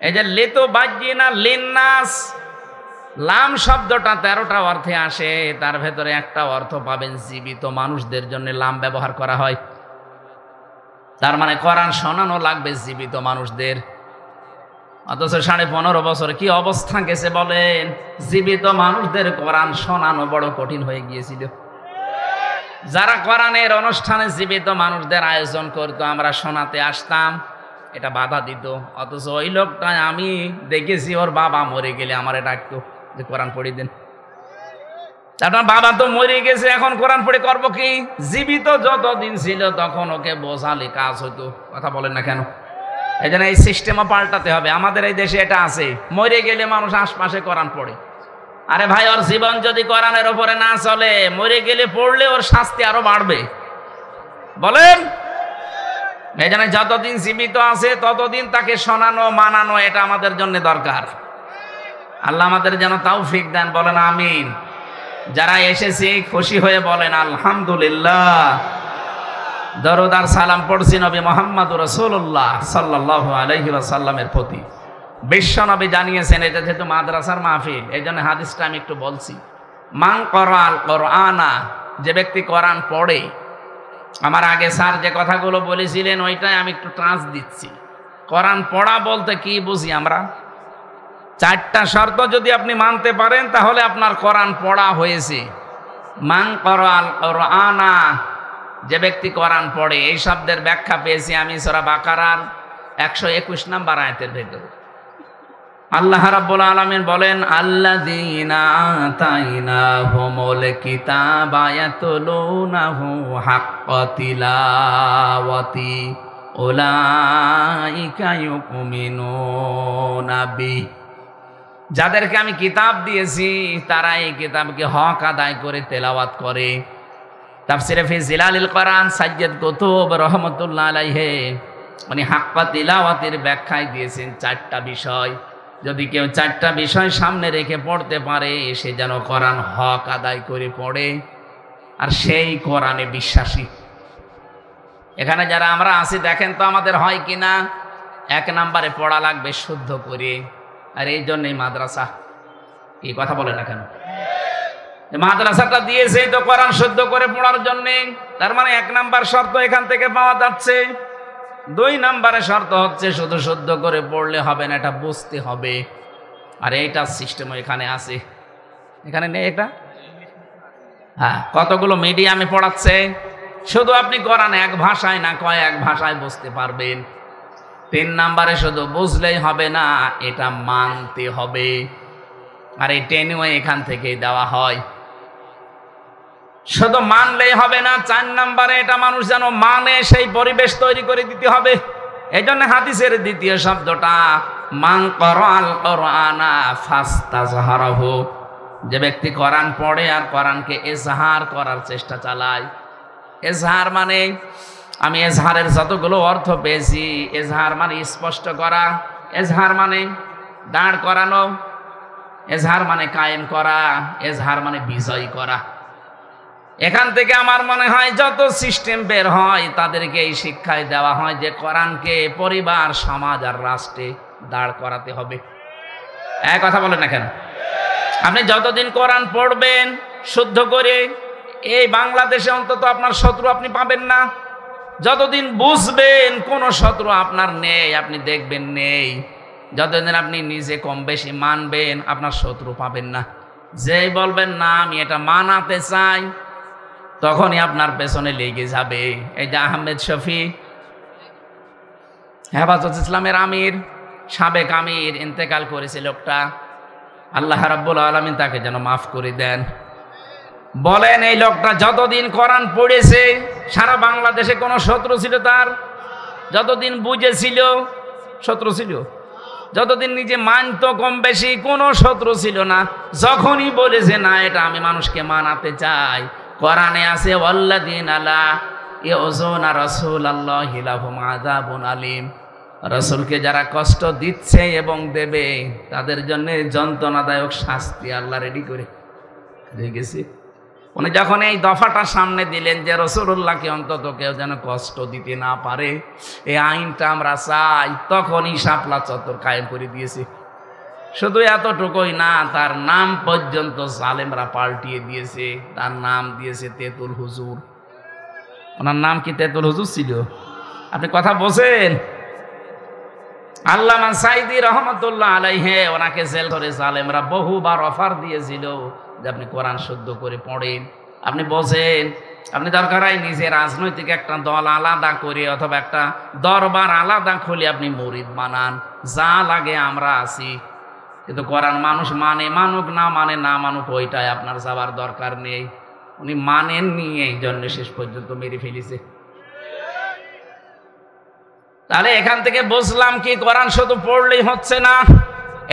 এই যে লিতুবাজ্জিনা লিন-নাস, লাম শব্দটা 13টা অর্থে আসে, তার ভেতরে একটা অর্থ পাবেন জীবিত মানুষদের জন্য লাম ব্যবহার করা হয়। তার মানে কোরআন শোনানো লাগবে জীবিত মানুষদের। অথচ 15.5 বছর কি অবস্থা গেছে বলেন? জীবিত মানুষদের কোরআন শোনানো বড় কঠিন হয়ে গিয়েছিল। যারা কোরআনের অনুষ্ঠানে জীবিত মানুষদের আয়োজন করতো, আমরা শোনাতে আসতাম, এটা বাধা দিত। অথচ ওই লোকটা আমি দেখেছি, ওর বাবা মরে গেলে আমারে ডাকতো যে কোরআন পড়ে দেন। আপনার বাবা তো মরে গেছে, এখন কোরআন পড়ে করবো কি? জীবিত যতদিন ছিল তখন ওকে বোঝালে কাজ হতো। কথা বলেন না কেন? এই জন্য এই সিস্টেমও পাল্টাতে হবে। আমাদের এই দেশে এটা আছে, মরে গেলে মানুষ আশপাশে কোরআন পড়ে। আরে ভাই, ওর জীবন যদি কোরআনের ওপরে না চলে, মরে গেলে পড়লে ওর শাস্তি আরো বাড়বে। বলেন, এই জন্য যতদিন জীবিত আছে ততদিন তাকে শোনানো মানানো, এটা আমাদের জন্য দরকার। আল্লাহ আমাদের যেন তৌফিক দেন, বলেন আমিন। যারা এসেছি খুশি হয়ে বলেন আলহামদুলিল্লাহ। দরুদ আর সালাম পড়ছি নবী মুহাম্মদুর রাসূলুল্লাহ সাল্লাল্লাহু আলাইহি ওয়াসাল্লামের প্রতি। বিশ্ব নবী জানিয়েছেন, এটা যেহেতু মাদ্রাসার মাহফিল এই জন্য হাদিসটা আমি একটু বলছি। মান করাল কোরআনা, যে ব্যক্তি কোরআন পড়ে, আমার আগে স্যার যে কথাগুলো বলেছিলেন ওইটাই আমি একটু ট্রান্স দিচ্ছি। কোরআন পড়া বলতে কি বুঝি আমরা? চারটা শর্ত যদি আপনি মানতে পারেন তাহলে আপনার কোরআন পড়া হয়েছে। মান করাল কোরআনা, যে ব্যক্তি কোরআন পড়ে, এই শব্দের ব্যাখ্যা পেয়েছি আমি সূরা বাকারার 121 নম্বর আয়াতের ভেতরে। আল্লাহ রাব্বুল আলামিন বলেন, আল্লাযীনা আতাইনাহুমুল কিতাবা ইয়াতলুনাহু হাক্কা তিলাওয়াতি উলাইকা ইউমিনুনা বি। যাদেরকে আমি কিতাব দিয়েছি তারা এই কিতাবকে হক আদায় করে তেলাওয়াত করে। তাফসিরে ফি জিলালিল কোরআন সাইয়্যিদ কুতুব রাহমাতুল্লাহ আলাইহি উনি হাক্কা তিলাওয়াতের ব্যাখ্যায় দিয়েছেন চারটা বিষয়। যদি কেউ চারটা বিষয় সামনে রেখে পড়তে পারে সে যেন কোরআন হক আদায় করে পড়ে, আর সেই কোরআনে বিশ্বাসী। এখানে যারা আমরা আছি দেখেন তো আমাদের হয় কিনা? 1 নম্বরে পড়া লাগবে শুদ্ধ করে, আর এই জন্যই মাদ্রাসা। কি কথা বলে না কেন? মাদ্রাসাটা দিয়েছে তো কোরআন শুদ্ধ করে পড়ার জন্যে। তার মানে 1 নম্বর শর্ত এখান থেকে পাওয়া যাচ্ছে। 2 নম্বরে শর্ত হচ্ছে শুধু শুদ্ধ করে পড়লে হবে না, এটা বুঝতে হবে। আর এইটা সিস্টেম এখানে আছে, এখানে নেই এটা। হ্যাঁ, কতগুলো মিডিয়ামে পড়াচ্ছে। শুধু আপনি কোরআন এক ভাষায় না কয়েক ভাষায় বুঝতে পারবেন। 3 নম্বরে শুধু বুঝলেই হবে না, এটা মানতে হবে। আর এই ট্রেনিং এখান থেকেই দেওয়া হয়। শুধু মানলেই হবে না, 4 নম্বরে এটা মানুষ যেন মানে, সেই পরিবেশ তৈরি করে দিতে হবে। এই জন্য হাদিসের 2য় শব্দটা মান করাল কোরআনা ফাস্তাজহারাহু, যে ব্যক্তি কোরআন পড়ে আর কোরআনকে ইজহার করার চেষ্টা চালায়। ইজহার মানে, আমি এজহারের যতগুলো অর্থ পেয়েছি, এজহার মানে স্পষ্ট করা, এজহার মানে দাঁড় করানো, এজহার মানে কায়েম করা, এজহার মানে বিজয় করা। এখান থেকে আমার মনে হয় যত সিস্টেম বের হয় তাদেরকে এই শিক্ষায় দেওয়া হয় যে কোরআনকে পরিবার, সমাজ আর রাষ্ট্রে দাঁড় করাতে হবে। এক কথা বলেন না কেন? আপনি যতদিন কোরআন পড়বেন শুদ্ধ করে, এই বাংলাদেশে অন্তত আপনার শত্রু আপনি পাবেন না। যতদিন বুঝবেন কোন শত্রু আপনার নেই, আপনি দেখবেন নেই, যতদিন আপনি নিজে কম বেশি মানবেন আপনার শত্রু পাবেন না। যেই বলবেন না আমি এটা মানাতে চাই, তখনই আপনার পেছনে লেগে যাবে। এই যে আহমেদ শফি, হেফাজত ইসলামের আমির, সাবেক আমির, ইন্তেকাল করেছে লোকটা। আল্লাহ রাব্বুল আলামিন তাকে যেন মাফ করে দেন। বলেন এই লোকটা যতদিন কোরআন পড়েছে সারা বাংলাদেশে কোনো শত্রু ছিল তার? যতদিন বুঝেছিল শত্রু ছিল, যতদিন নিজে মানত কম বেশি কোনো শত্রু ছিল না। যখনই বলেছে না এটা আমি মানুষকে মানাতে চাই, কোরআনে আছে ওয়াল্লাযীনা লা ইউযুনা রাসূলাল্লাহি লাহুম আযাবুন আলীম, রাসূলকে যারা কষ্ট দিচ্ছে এবং দেবে তাদের জন্য যন্ত্রণাদায়ক শাস্তি আল্লাহ রেডি করে রেখেছে। উনি যখন এই দফাটা সামনে দিলেন যে রাসূলুল্লাহকে অন্তত কেউ যেন কষ্ট দিতে না পারে, এই আইনটা আমরা চাই, তখনই শাপলা চত্বর কায়েম করে দিয়েছে। শুধু এতটুকুই না, তার নাম পর্যন্ত জালেমরা পাল্টিয়ে দিয়েছে। তার নাম দিয়েছে তেতুল হুজুর। ওনার নাম কি তেতুল হুজুর ছিল? আপনি কথা বলছেন? আল্লামা সাইদি রহমতুল্লাহ আলাইহি ওনাকে জেল করে জালেমরা বহুবার অফার দিয়েছিল যে আপনি কোরআন শুদ্ধ করে পড়েন। আপনি বোঝেন, আপনি দরকার হয় নিজে রাজনৈতিক একটা দল আলাদা করে অথবা একটা দরবার আলাদা খুলে আপনি মুরিদ বানান, যা লাগে আমরা আছি। কিন্তু কোরআন মানুষ মানে, মানুক না মানে না মানুক, ওইটাই আপনার যাবার দরকার নেই। উনি মানেননি, এই জন্য শেষ পর্যন্ত মেরে ফেলেছে। তাহলে এখান থেকে বুঝলাম কি, কোরআন শুধু পড়লেই হচ্ছে না,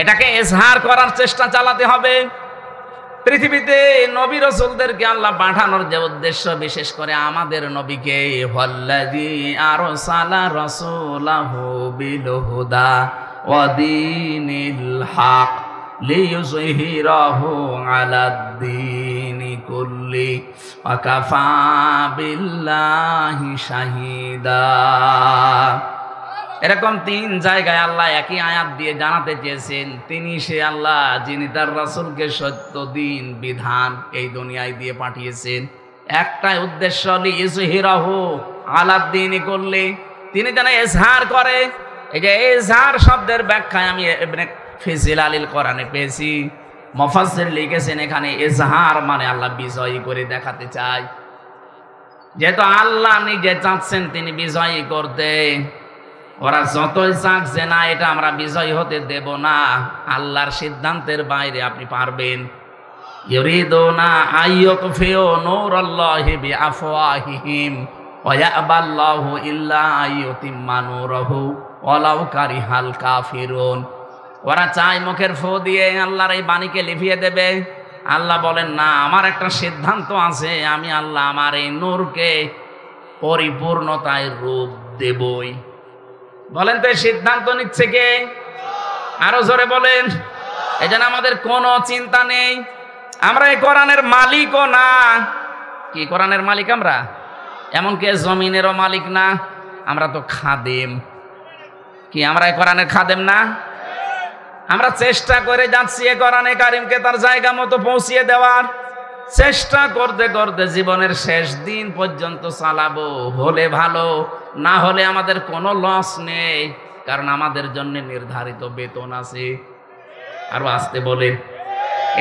এটাকে ইজহার করার চেষ্টা চালাতে হবে। পৃথিবীতে নবী রাসূলদেরকে আল্লাহ পাঠানোর যে উদ্দেশ্য, বিশেষ করে আমাদের নবীকে, ওয়াল্লাযী আরসালা রাসূলাহু বিল হুদা ওয়া দীনিল হক লিইয়ুযহিরাহু আলাদ দীনি কুল্লি ওয়া কাফা বিল্লাহি শাহিদা। এরকম 3 জায়গায় আল্লাহ একই আয়াত দিয়ে জানাতে চেয়েছেন তিনি সে আল্লাহ যিনি তার রাসূলকে সত্য দিন বিধান এই দুনিয়ায় দিয়ে পাঠিয়েছেন। একটাই উদ্দেশ্য, লিইজহিরাহু আলাদ্দীনি কুল্লি, তিনি যেন ইজহার করে। এই যে ইজহার শব্দের ব্যাখ্যায় আমি ইবনে ফিজিলালিল কোরআনে পেয়েছি, মুফাসসির লিখেছেন এখানে ইজহার মানে আল্লাহ বিজয়ী করে দেখাতে চায়। যেহেতু আল্লাহ নিজে চাচ্ছেন তিনি বিজয়ী করতে, ওরা যতই চাক যে না এটা আমরা বিজয়ী হতে দেব না, আল্লাহর সিদ্ধান্তের বাইরে আপনি পারবেন। ইউরিদুনা আইয়ুতফিউ নূরাল্লাহি বিআফওয়াহিহিম ওয়া ইয়াবাল্লাহু ইল্লা আইয়ুতিম্মা নূরাহু ওয়ালাউ কারিহাল কাফিরুন। ওরা চায় মুখের ফু দিয়ে আল্লাহর এই বাণীকে লিভিয়ে দেবে। আল্লাহ বলেন না, আমার একটা সিদ্ধান্ত আছে, আমি আল্লাহ আমার এই নূরকে পরিপূর্ণতায় রূপ দেবই। বলেন তো এই সিদ্ধান্ত নিচ্ছে কে? আরো জোরে বলেন। এই জন্য আমাদের কোনো চিন্তা নেই, আমরা এই কোরআনের মালিকও না। কি কোরআনের মালিক আমরা? এমনকি জমিনেরও মালিক না, আমরা তো খাদেম। কি আমরা এই কোরআনের খাদেম না? আমরা চেষ্টা করে যাচ্ছি এই কোরআনে কারিমকে তার জায়গা মতো পৌঁছিয়ে দেওয়ার চেষ্টা করতে করতে জীবনের শেষ দিন পর্যন্ত চালাবো। হলে ভালো, না হলে আমাদের কোনো লস নেই, কারণ আমাদের জন্য নির্ধারিত বেতন আছে। আরো আসতে বলেন।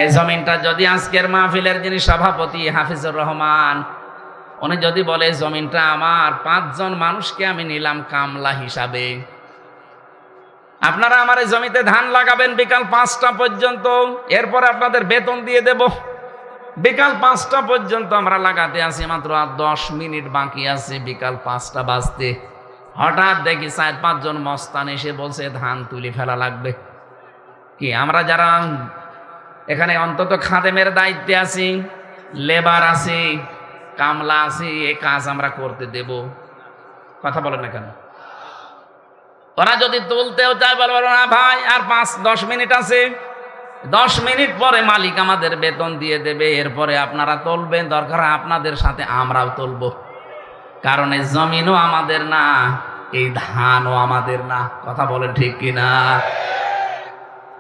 এই জমিনটা যদি আজকের মাহফিলের যিনি সভাপতি হাফিজুর রহমান, উনি যদি বলে জমিনটা আমার, 5 জন মানুষকে আমি নিলাম কামলা হিসাবে, আপনারা আমার এই জমিতে ধান লাগাবেন বিকাল 5টা পর্যন্ত, এরপর আপনাদের বেতন দিয়ে দেব। বিকাল 5টা পর্যন্ত আমরা লাগাতে আছি, মাত্র আর 10 মিনিট বাকি আছে বিকাল 5টা বাজতে। হঠাৎ দেখি 4-5 জন মস্তান এসে বলছে ধান তুলে ফেলা লাগবে। কি আমরা যারা এখানে অন্তত খাদেমের দায়িত্বে আছি, লেবার আছি, কামলা আছি, এই কাজ আমরা করতে দেব? কথা বলেন না কেন? ওরা যদি তুলতেও চায় বলবো না ভাই আর 5-10 মিনিট আছে, 10 মিনিট পরে মালিক আমাদের বেতন দিয়ে দেবে, এরপরে আপনারা তুলবেন, দরকার আপনাদের সাথে আমরাও তুলবো। কারণ এই জমিনও আমাদের না, এই ধানও আমাদের না। কথা বলেন ঠিক কিনা?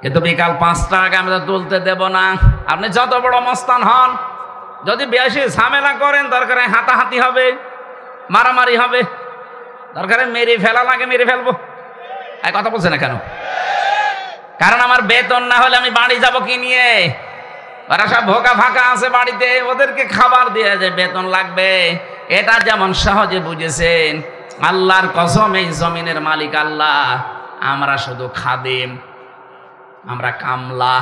কিন্তু বিকাল 5টা আগে আমরা তুলতে দেব না। আপনি যত বড় মস্তান হন, যদি বেশি ঝামেলা করেন, দরকারে হাতাহাতি হবে, মারামারি হবে, দরকারে মেরে ফেলা লাগে মেরে ফেলবো। এই কথা বলছে না কেন? কারণ আমার বেতন না হলে আমি বাড়ি যাব কি নিয়ে? ওরা সব ভোকা ফাঁকা আছে বাড়িতে, ওদেরকে খাবার দিয়ে যে বেতন লাগবে, এটা যেমন সহজে বুঝেছেন, আল্লাহর কসম এই জমিনের মালিক আল্লাহ, আমরা শুধু খাদেম, আমরা কামলা।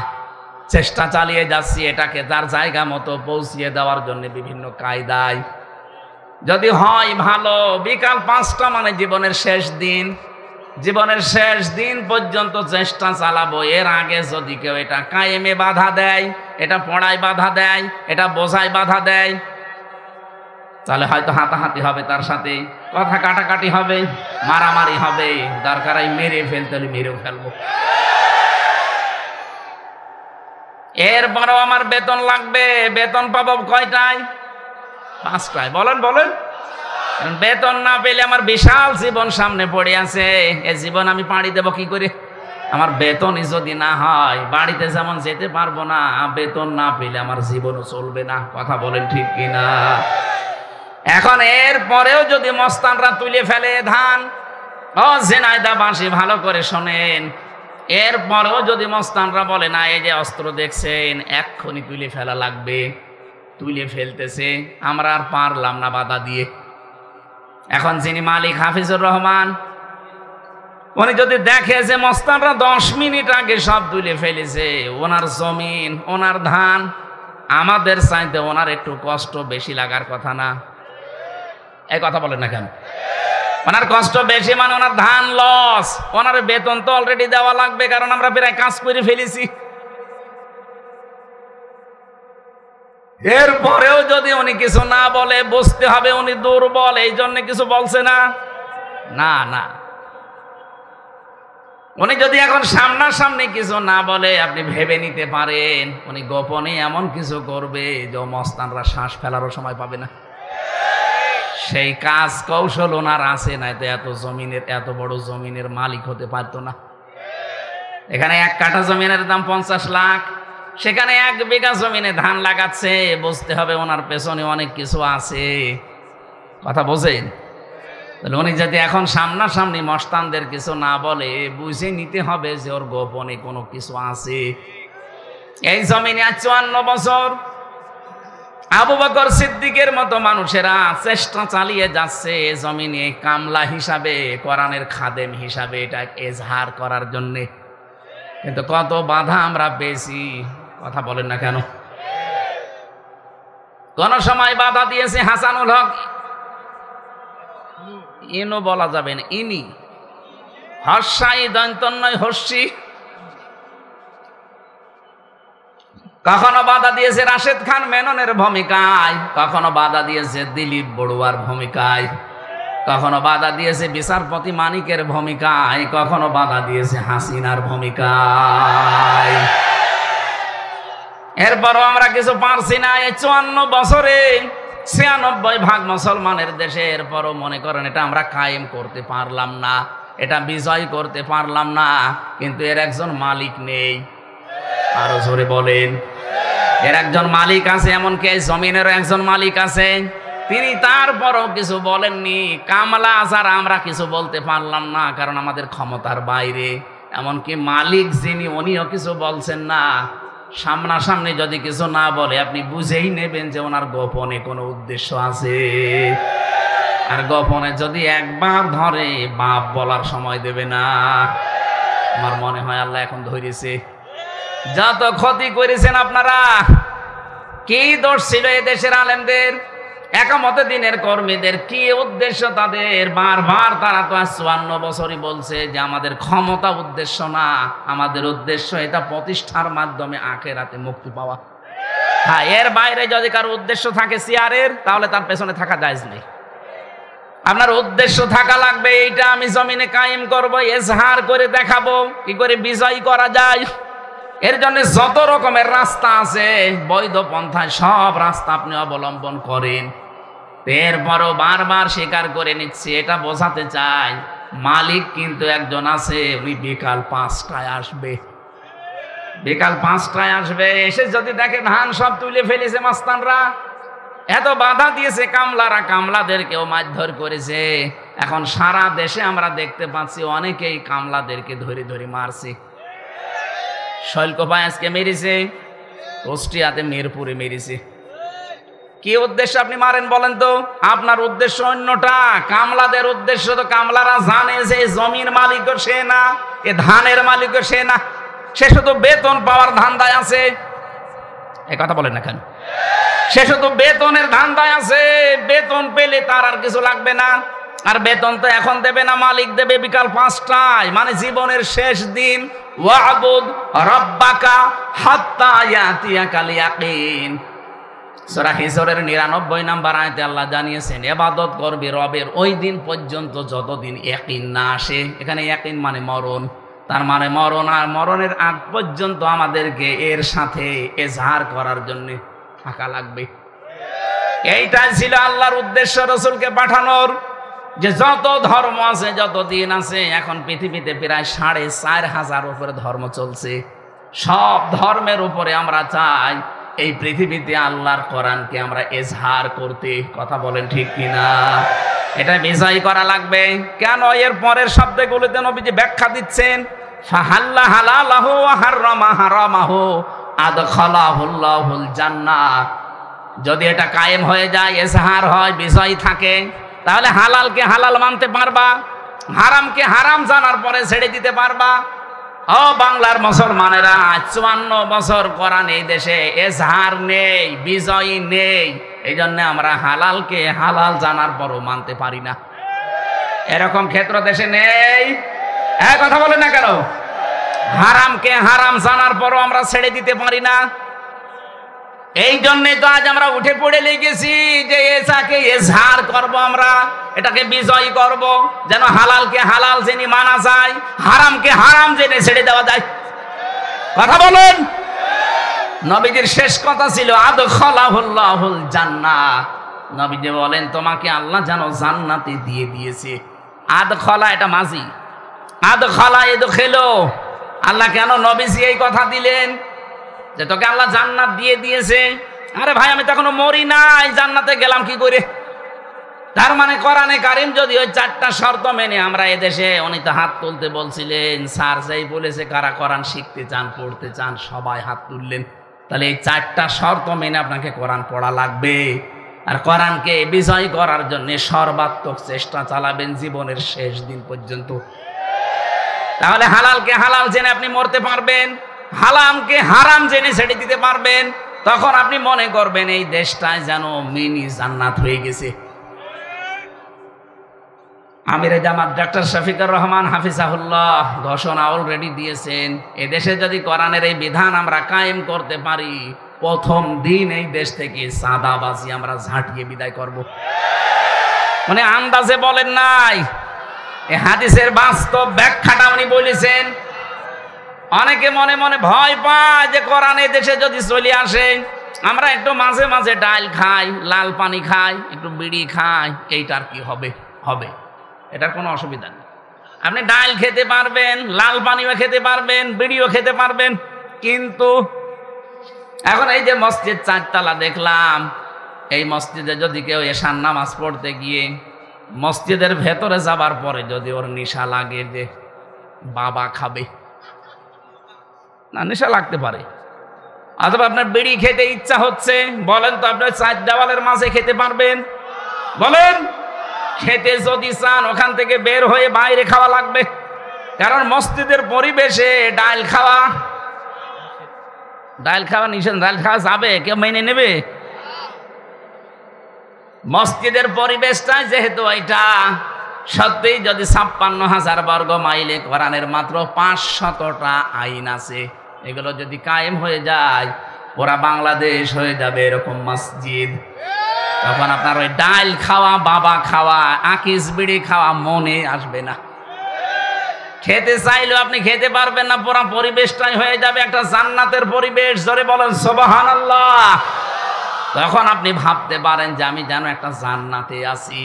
চেষ্টা চালিয়ে যাচ্ছি এটাকে তার জায়গা মতো পৌঁছিয়ে দেওয়ার জন্য বিভিন্ন কায়দায়। যদি হয় ভালো, বিকাল 5টা মানে জীবনের শেষ দিন, জীবনের শেষ দিন পর্যন্ত চেষ্টা চালাবো। এর আগে যদি কেউ এটা কায়েমে বাধা দেয়, এটা পড়ায় বাধা দেয়, এটা বোঝায় বাধা দেয়, তাহলে হয়তো হাতাহাতি হবে, তার সাথে কথা কাটাকাটি হবে, মারামারি হবে, দরকার মেরে ফেলতে হলে মেরেও ফেলবো। এরপরও আমার বেতন লাগবে। বেতন পাবো কয়টায়? 5টায়। বলেন বলেন। বেতন না পেলে আমার বিশাল জীবন সামনে পড়ে আছে, এই জীবন আমি পাড়ি দেব কি করে? আমার বেতনই যদি না হয়, বাড়িতে যেমন যেতে পারবো না, বেতন না পেলে আমার জীবনও চলবে না। কথা বলেন ঠিক কিনা? এখন এর পরেও যদি মস্তানরা তুলে ফেলে ধান, ও জেনাইদা বাঁশি ভালো করে শোনেন, এরপরেও যদি মস্তানরা বলে না এই যে অস্ত্র দেখছেন এক্ষুনি তুলে ফেলা লাগবে, তুলে ফেলতেছে, আমরা আর পারলাম না বাধা দিয়ে। এখন যিনি মালিক হাফিজুর রহমান, উনি যদি দেখে যে মস্তানরা 10 মিনিট আগে সব তুলে ফেলেছে, ওনার জমিন, ওনার ধান, আমাদের চাইতে ওনার একটু কষ্ট বেশি লাগার কথা না? এই কথা বলেন না কেন? ওনার কষ্ট বেশি মানে ওনার ধান লস, ওনার বেতন তো অলরেডি দেওয়া লাগবে, কারণ আমরা প্রায় কাজ করে ফেলেছি। এরপরেও যদি উনি কিছু না বলে, বুঝতে হবে উনি দুর্বল, এই জন্য কিছু বলছে না। না না, উনি যদি এখন সামনাসামনি কিছু না বলে আপনি ভেবে নিতে পারেন উনি গোপনে এমন কিছু করবে যে মস্তানরা শ্বাস ফেলারও সময় পাবে না। সেই কাজ কৌশল ওনার আছে, না তো এত জমিনের, এত বড় জমিনের মালিক হতে পারতো না। এখানে 1 কাঠা জমিনের দাম 50 লাখ, সেখানে 1 বিঘা জমিনে ধান লাগাচ্ছে। বুঝতে হবে ওনার পেছনে অনেক কিছু আছে। কথা বোঝেন? তাহলে উনি যদি এখন সামনাসামনি মস্তানদের কিছু না বলে বুঝে নিতে হবে যে ওর গোপনে কোনো কিছু আছে। এই জমিনে 54 বছর আবু বকর সিদ্দিকের মতো মানুষেরা চেষ্টা চালিয়ে যাচ্ছে জমিনে কামলা হিসাবে, কোরআনের খাদেম হিসাবে এটা এজহার করার জন্যে। কিন্তু কত বাধা আমরা পেয়েছি, কথা বলেন না কেন? কোন সময় বাধা দিয়েছে হাসানুল হক, ইনও বলা যাবে না, ইনি হর্ষাই দন্তন্নয় হর্ষি। কখনো বাধা দিয়েছে রাশেদ খান মেননের ভূমিকায়, কখনো বাধা দিয়েছে দিলীপ বড়ুয়ার ভূমিকায়, কখনো বাধা দিয়েছে বিচারপতি মানিকের ভূমিকায়, কখনো বাধা দিয়েছে হাসিনার ভূমিকায়। এরপরও আমরা কিছু পারছি না। এই 54 বছরে 96% মুসলমানের দেশে, এরপরও মনে করেন এটা আমরা কায়েম করতে পারলাম না, এটা বিজয় করতে পারলাম না, কিন্তু এর একজন মালিক নেই। আরো জোরে বলেন, এর একজন মালিক আছে। এমনকি এই জমিনের একজন মালিক আছে, তিনি তারপরও কিছু বলেননি। কামলা আসার আমরা কিছু বলতে পারলাম না, কারণ আমাদের ক্ষমতার বাইরে। এমনকি মালিক যিনি, উনিও কিছু বলছেন না। সামনাসামনি যদি কিছু না বলে আপনি বুঝেই নেবেন যে ওনার গোপনে কোনো উদ্দেশ্য আছে। আর গোপনে যদি একবার ধরে বাপ বলার সময় দেবে না। আমার মনে হয় আল্লাহ এখন ধরেছে। যত ক্ষতি করেছেন আপনারা, কি দোষ ছিল এই দেশের আলেমদের, একামতে দিনের কর্মীদের, কি উদ্দেশ্য তাদের? বারবার তারা তো 54 বছরই বলছে যে আমাদের ক্ষমতা উদ্দেশ্য না, আমাদের উদ্দেশ্য এটা প্রতিষ্ঠার মাধ্যমে আখিরাতে মুক্তি পাওয়া। হ্যাঁ, এর বাইরে যদি কারো উদ্দেশ্য থাকে চেয়ারের, তাহলে তার পেছনে থাকা জায়েজ নেই। আপনার উদ্দেশ্য থাকা লাগবে, এইটা আমি জমিনে কায়েম করব, এজহার করে দেখাবো কি করে বিজয় করা যায়। এর জন্য যত রকমের রাস্তা আছে, বৈধ পন্থায় সব রাস্তা আপনি অবলম্বন করেন। এরপরও বারবার স্বীকার করে নিচ্ছি, এটা বোঝাতে চাই মালিক কিন্তু একজন আছে। উনি বিকাল 5টায় আসবে, বিকাল 5টায় আসবে। এসে যদি দেখে ধান সব তুলে ফেলেছে মাস্তানরা, এত বাধা দিয়েছে কামলারা, কামলাদেরকেও মারধর করেছে। এখন সারা দেশে আমরা দেখতে পাচ্ছি অনেকেই কামলাদেরকে ধরে ধরে মারছে। শৈলকোপায় আজকে মেরেছে, কুষ্টিয়াতে মিরপুরে মেরেছে। কি উদ্দেশ্য আপনি মারেন বলেন তো? আপনার উদ্দেশ্য অন্যটা, কামলাদের উদ্দেশ্য তো কামলারা জানে যে জমির মালিকও সে না, এ ধানের মালিকও সে না, সে শুধু বেতন পাওয়ার ধান্দায় আছে। এ কথা বলেন না কেন? সে শুধু বেতনের ধান্দায় আছে, বেতন পেলে তার আর কিছু লাগবে না। আর বেতন তো এখন দেবে না, মালিক দেবে বিকাল 5টায়, মানে জীবনের শেষ দিন। ওয়াবুদ রাব্বাকা হাত্তা ইয়াতিয়াকাল ইয়াকিন। সূরা হিজরের 99 নম্বর আয়াতে আল্লাহ জানিয়েছেন ইবাদত করবে রবের ওই দিন পর্যন্ত যতদিন ইয়াকিন না আসে। এখানে ইয়াকিন মানে মরণ, তার মানে মরণ। আর মরণের আগ পর্যন্ত আমাদেরকে এর সাথে এজহার করার জন্য থাকা লাগবে। এইটাই ছিল আল্লাহর উদ্দেশ্য রাসূলকে পাঠানোর, যে যত ধর্ম আছে, যত দিন আছে, এখন পৃথিবীতে প্রায় 4,500 উপরে ধর্ম চলছে। সব ধর্মের উপরে আমরা চাই এই পৃথিবীতে আল্লাহর কোরআনকে আমরা এজহার করতে। কথা বলেন ঠিক কিনা? এটা বিজয় করা লাগবে। কেন? এর পরের শব্দগুলোতে নবীজি ব্যাখ্যা দিচ্ছেন, ফাহাল্লা হালালাহু ওয়া হাররামা হারামাহু আদখালাহুল্লাহুল জান্নাহ। যদি এটা কায়েম হয়ে যায়, এজহার হয়, বিজয় থাকে, তাহলে হালালকে হালাল মানতে পারবা, হারামকে হারাম জানার পরে ছেড়ে দিতে পারবা। ও বাংলার মুসলমানেরা, 54 বছর কোরআন এই দেশে এজহার নেই, বিজয় নেই। এই জন্য আমরা হালালকে হালাল জানার পরও মানতে পারি না। এরকম ক্ষেত্র দেশে নেই। এক কথা বলেন না কেন? হারামকে হারাম জানার পরও আমরা ছেড়ে দিতে পারি না। এই জন্যই তো আজ আমরা উঠে পড়ে লেগেছি যে এটাকে এজহার করব, আমরা এটাকে বিজয় করব, যেন হালালকে হালাল জেনে মানা যায়, হারামকে হারাম জেনে ছেড়ে দেওয়া যায়। কথা বলেন। নবীজির শেষ কথা ছিল আদখালাহুল্লাহুল জান্নাহ। নবীজি বলেন তোমাকে আল্লাহ যেন জান্নাতে দিয়ে দিয়েছে। আদখালা এটা মাজি, আদখালা ইদখিলু। আল্লাহ কেন নবীজি এই কথা দিলেন যে তোকে আল্লাহ জান্নাত দিয়ে দিয়েছে? আরে ভাই আমি তো এখনো মরি নাই, জান্নাতে গেলাম কি করে? তার মানে কোরআনে কারীম যদি ওই 4টা শর্ত মেনে আমরা এদেশে, উনি তো হাত তুলতে বলছিলেন, স্যার যাই বলেছে কারা কোরআন শিখতে চান পড়তে চান সবাই হাত তুললেন, তাহলে এই 4টা শর্ত মেনে আপনাকে কোরআন পড়া লাগবে। আর কোরআনকে বিজয় করার জন্য সর্বাত্মক চেষ্টা চালাবেন জীবনের শেষ দিন পর্যন্ত। তাহলে হালালকে হালাল জেনে আপনি মরতে পারবেন, হারামকে হারাম জেনে ছেড়ে দিতে পারবেন। তখন আপনি মনে করবেন এই দেশটায় যেন মিনি জান্নাত হয়ে গেছে। আমিরে জামাত ডক্টর শফিকুর রহমান হাফিজাহুল্লাহ ঘোষণা অলরেডি দিয়েছেন, এদেশে যদি কোরআনের এই বিধান আমরা কায়েম করতে পারি, প্রথম দিন এই দেশ থেকে সাদাবাজি আমরা ঝাঁটিয়ে বিদায় করব। মানে আন্দাজে বলেন নাই, এই হাদিসের বাস্তব ব্যাখ্যাটা উনি বলেছেন। অনেকে মনে মনে ভয় পায় যে কোরআন এই দেশে যদি চলে আসে, আমরা একটু মাঝে মাঝে ডাল খাই, লাল পানি খাই, একটু বিড়ি খাই, এইটার কি হবে? হবে, এটার কোনো অসুবিধা নেই। আপনি ডাল খেতে পারবেন, লাল পানিও খেতে পারবেন, বিড়িও খেতে পারবেন। কিন্তু এখন এই যে মসজিদ 4 তলা দেখলাম, এই মসজিদে যদি কেউ এশার নামাজ পড়তে গিয়ে মসজিদের ভেতরে যাবার পরে যদি ওর নেশা লাগে যে বাবা খাবে, না নেশা লাগতে পারে, অথবা আপনার বিড়ি খেতে ইচ্ছা হচ্ছে, বলেন তো আপনার 4 দেওয়ালের মাঝে খেতে পারবেন? বলেন। খেতে যদি চান ওখান থেকে বের হয়ে বাইরে খাওয়া লাগবে, কারণ মসজিদের পরিবেশে ডাল খাওয়া নিষেধ। ডাল খাওয়া যাবে, কেউ মেনে নেবে? মসজিদের পরিবেশটা যেহেতু এটা সত্যি, যদি 56,000 বর্গ মাইলে কোরআনের মাত্র 500টা আইন আছে, এগুলো যদি কায়েম হয়ে যায় পুরা বাংলাদেশ হয়ে যাবে এরকম মসজিদ। তখন আপনার ওই ডাল খাওয়া, বাবা খাওয়া, আকিস বিড়ি খাওয়া মনে আসবে না। খেতে চাইলেও আপনি খেতে পারবেন না, পুরা পরিবেশটাই হয়ে যাবে একটা জান্নাতের পরিবেশ। জোরে বলেন সুবহানাল্লাহ। তখন আপনি ভাবতে পারেন যে আমি যেন একটা জান্নাতে আছি।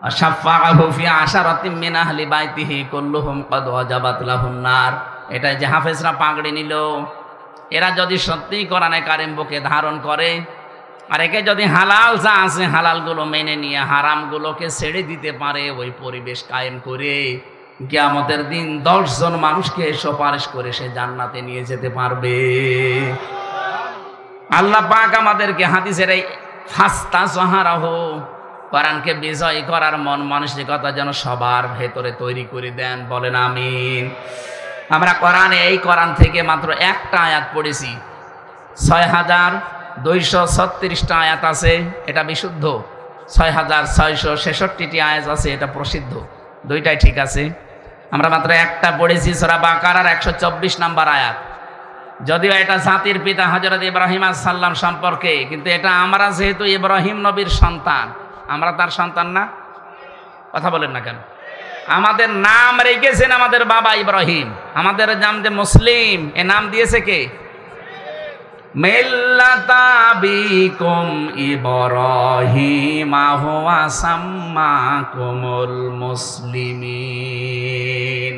আশাফাআহু ফি আশারাতিন মিন আহলি বাইতিহি কুল্লুহুম ক্বাদ ওয়াজাবাত লাহুন নার। এটা যে হাফেজরা পাগড়ি নিল, এরা যদি সত্যি কোরআনে কারিম বুকে ধারণ করে, আর একে যদি হালাল যা আছে হালালগুলো মেনে নিয়ে হারামগুলোকে ছেড়ে দিতে পারে, ওই পরিবেশ কায়েম করে কিয়ামতের দিন 10 জন মানুষকে সুপারিশ করে সে জান্নাতে নিয়ে যেতে পারবে। আল্লাহ পাক আমাদেরকে হাদিসের এই ফাস্তা সাহারাহু, কোরআনকে বিজয় করার মন মানসিকতা যেন সবার ভেতরে তৈরি করে দেন। বলেন আমিন। আমরা কোরআনে এই কোরআন থেকে মাত্র একটা আয়াত পড়েছি, 6236টা আয়াত আছে, এটা বিশুদ্ধ। 6666টি আয়াত আছে, এটা প্রসিদ্ধ। দুইটাই ঠিক আছে। আমরা মাত্র একটা পড়েছি, সূরা বাকারার 124 নম্বর আয়াত। যদিও এটা জাতির পিতা হযরত ইব্রাহিম আলাইহিস সালাম সম্পর্কে, কিন্তু এটা আমরা যেহেতু ইব্রাহিম নবীর সন্তান, আমরা তার সন্তান না? কথা বলেন না কেন? আমাদের নাম রেখেছেন আমাদের বাবা ইব্রাহিম, আমাদের নাম যে মুসলিম, এ নাম দিয়েছে কে? মিল্লাতা বিকুম ইব্রাহিম হুয়া সাম্মাকুমুল মুসলিমিন।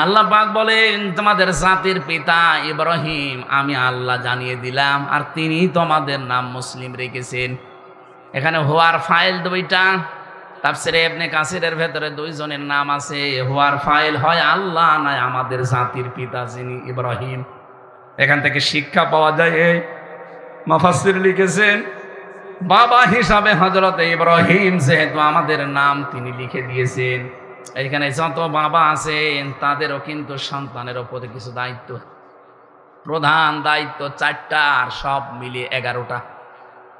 আল্লাহ পাক বলেন তোমাদের জাতির পিতা ইব্রাহিম আমি আল্লাহ জানিয়ে দিলাম, আর তিনি তোমাদের নাম মুসলিম রেখেছেন। এখানে হুয়ার ফাইল দুইটা, তাফসিরে ইবনে কাসিরের ভেতরে 2 জনের নাম আছে। হুয়ার ফাইল হয় আল্লাহ, নয় আমাদের জাতির পিতা যিনি ইব্রাহিম। এখান থেকে শিক্ষা পাওয়া যায়, এই মুফাসসির লিখেছেন বাবা হিসাবে হযরত ইব্রাহিম যেহেতু আমাদের নাম তিনি লিখে দিয়েছেন, এখানে যত বাবা আছেন তাদেরও কিন্তু সন্তানের উপরে কিছু দায়িত্ব, প্রধান দায়িত্ব 4টা, আর সব মিলিয়ে 11টা।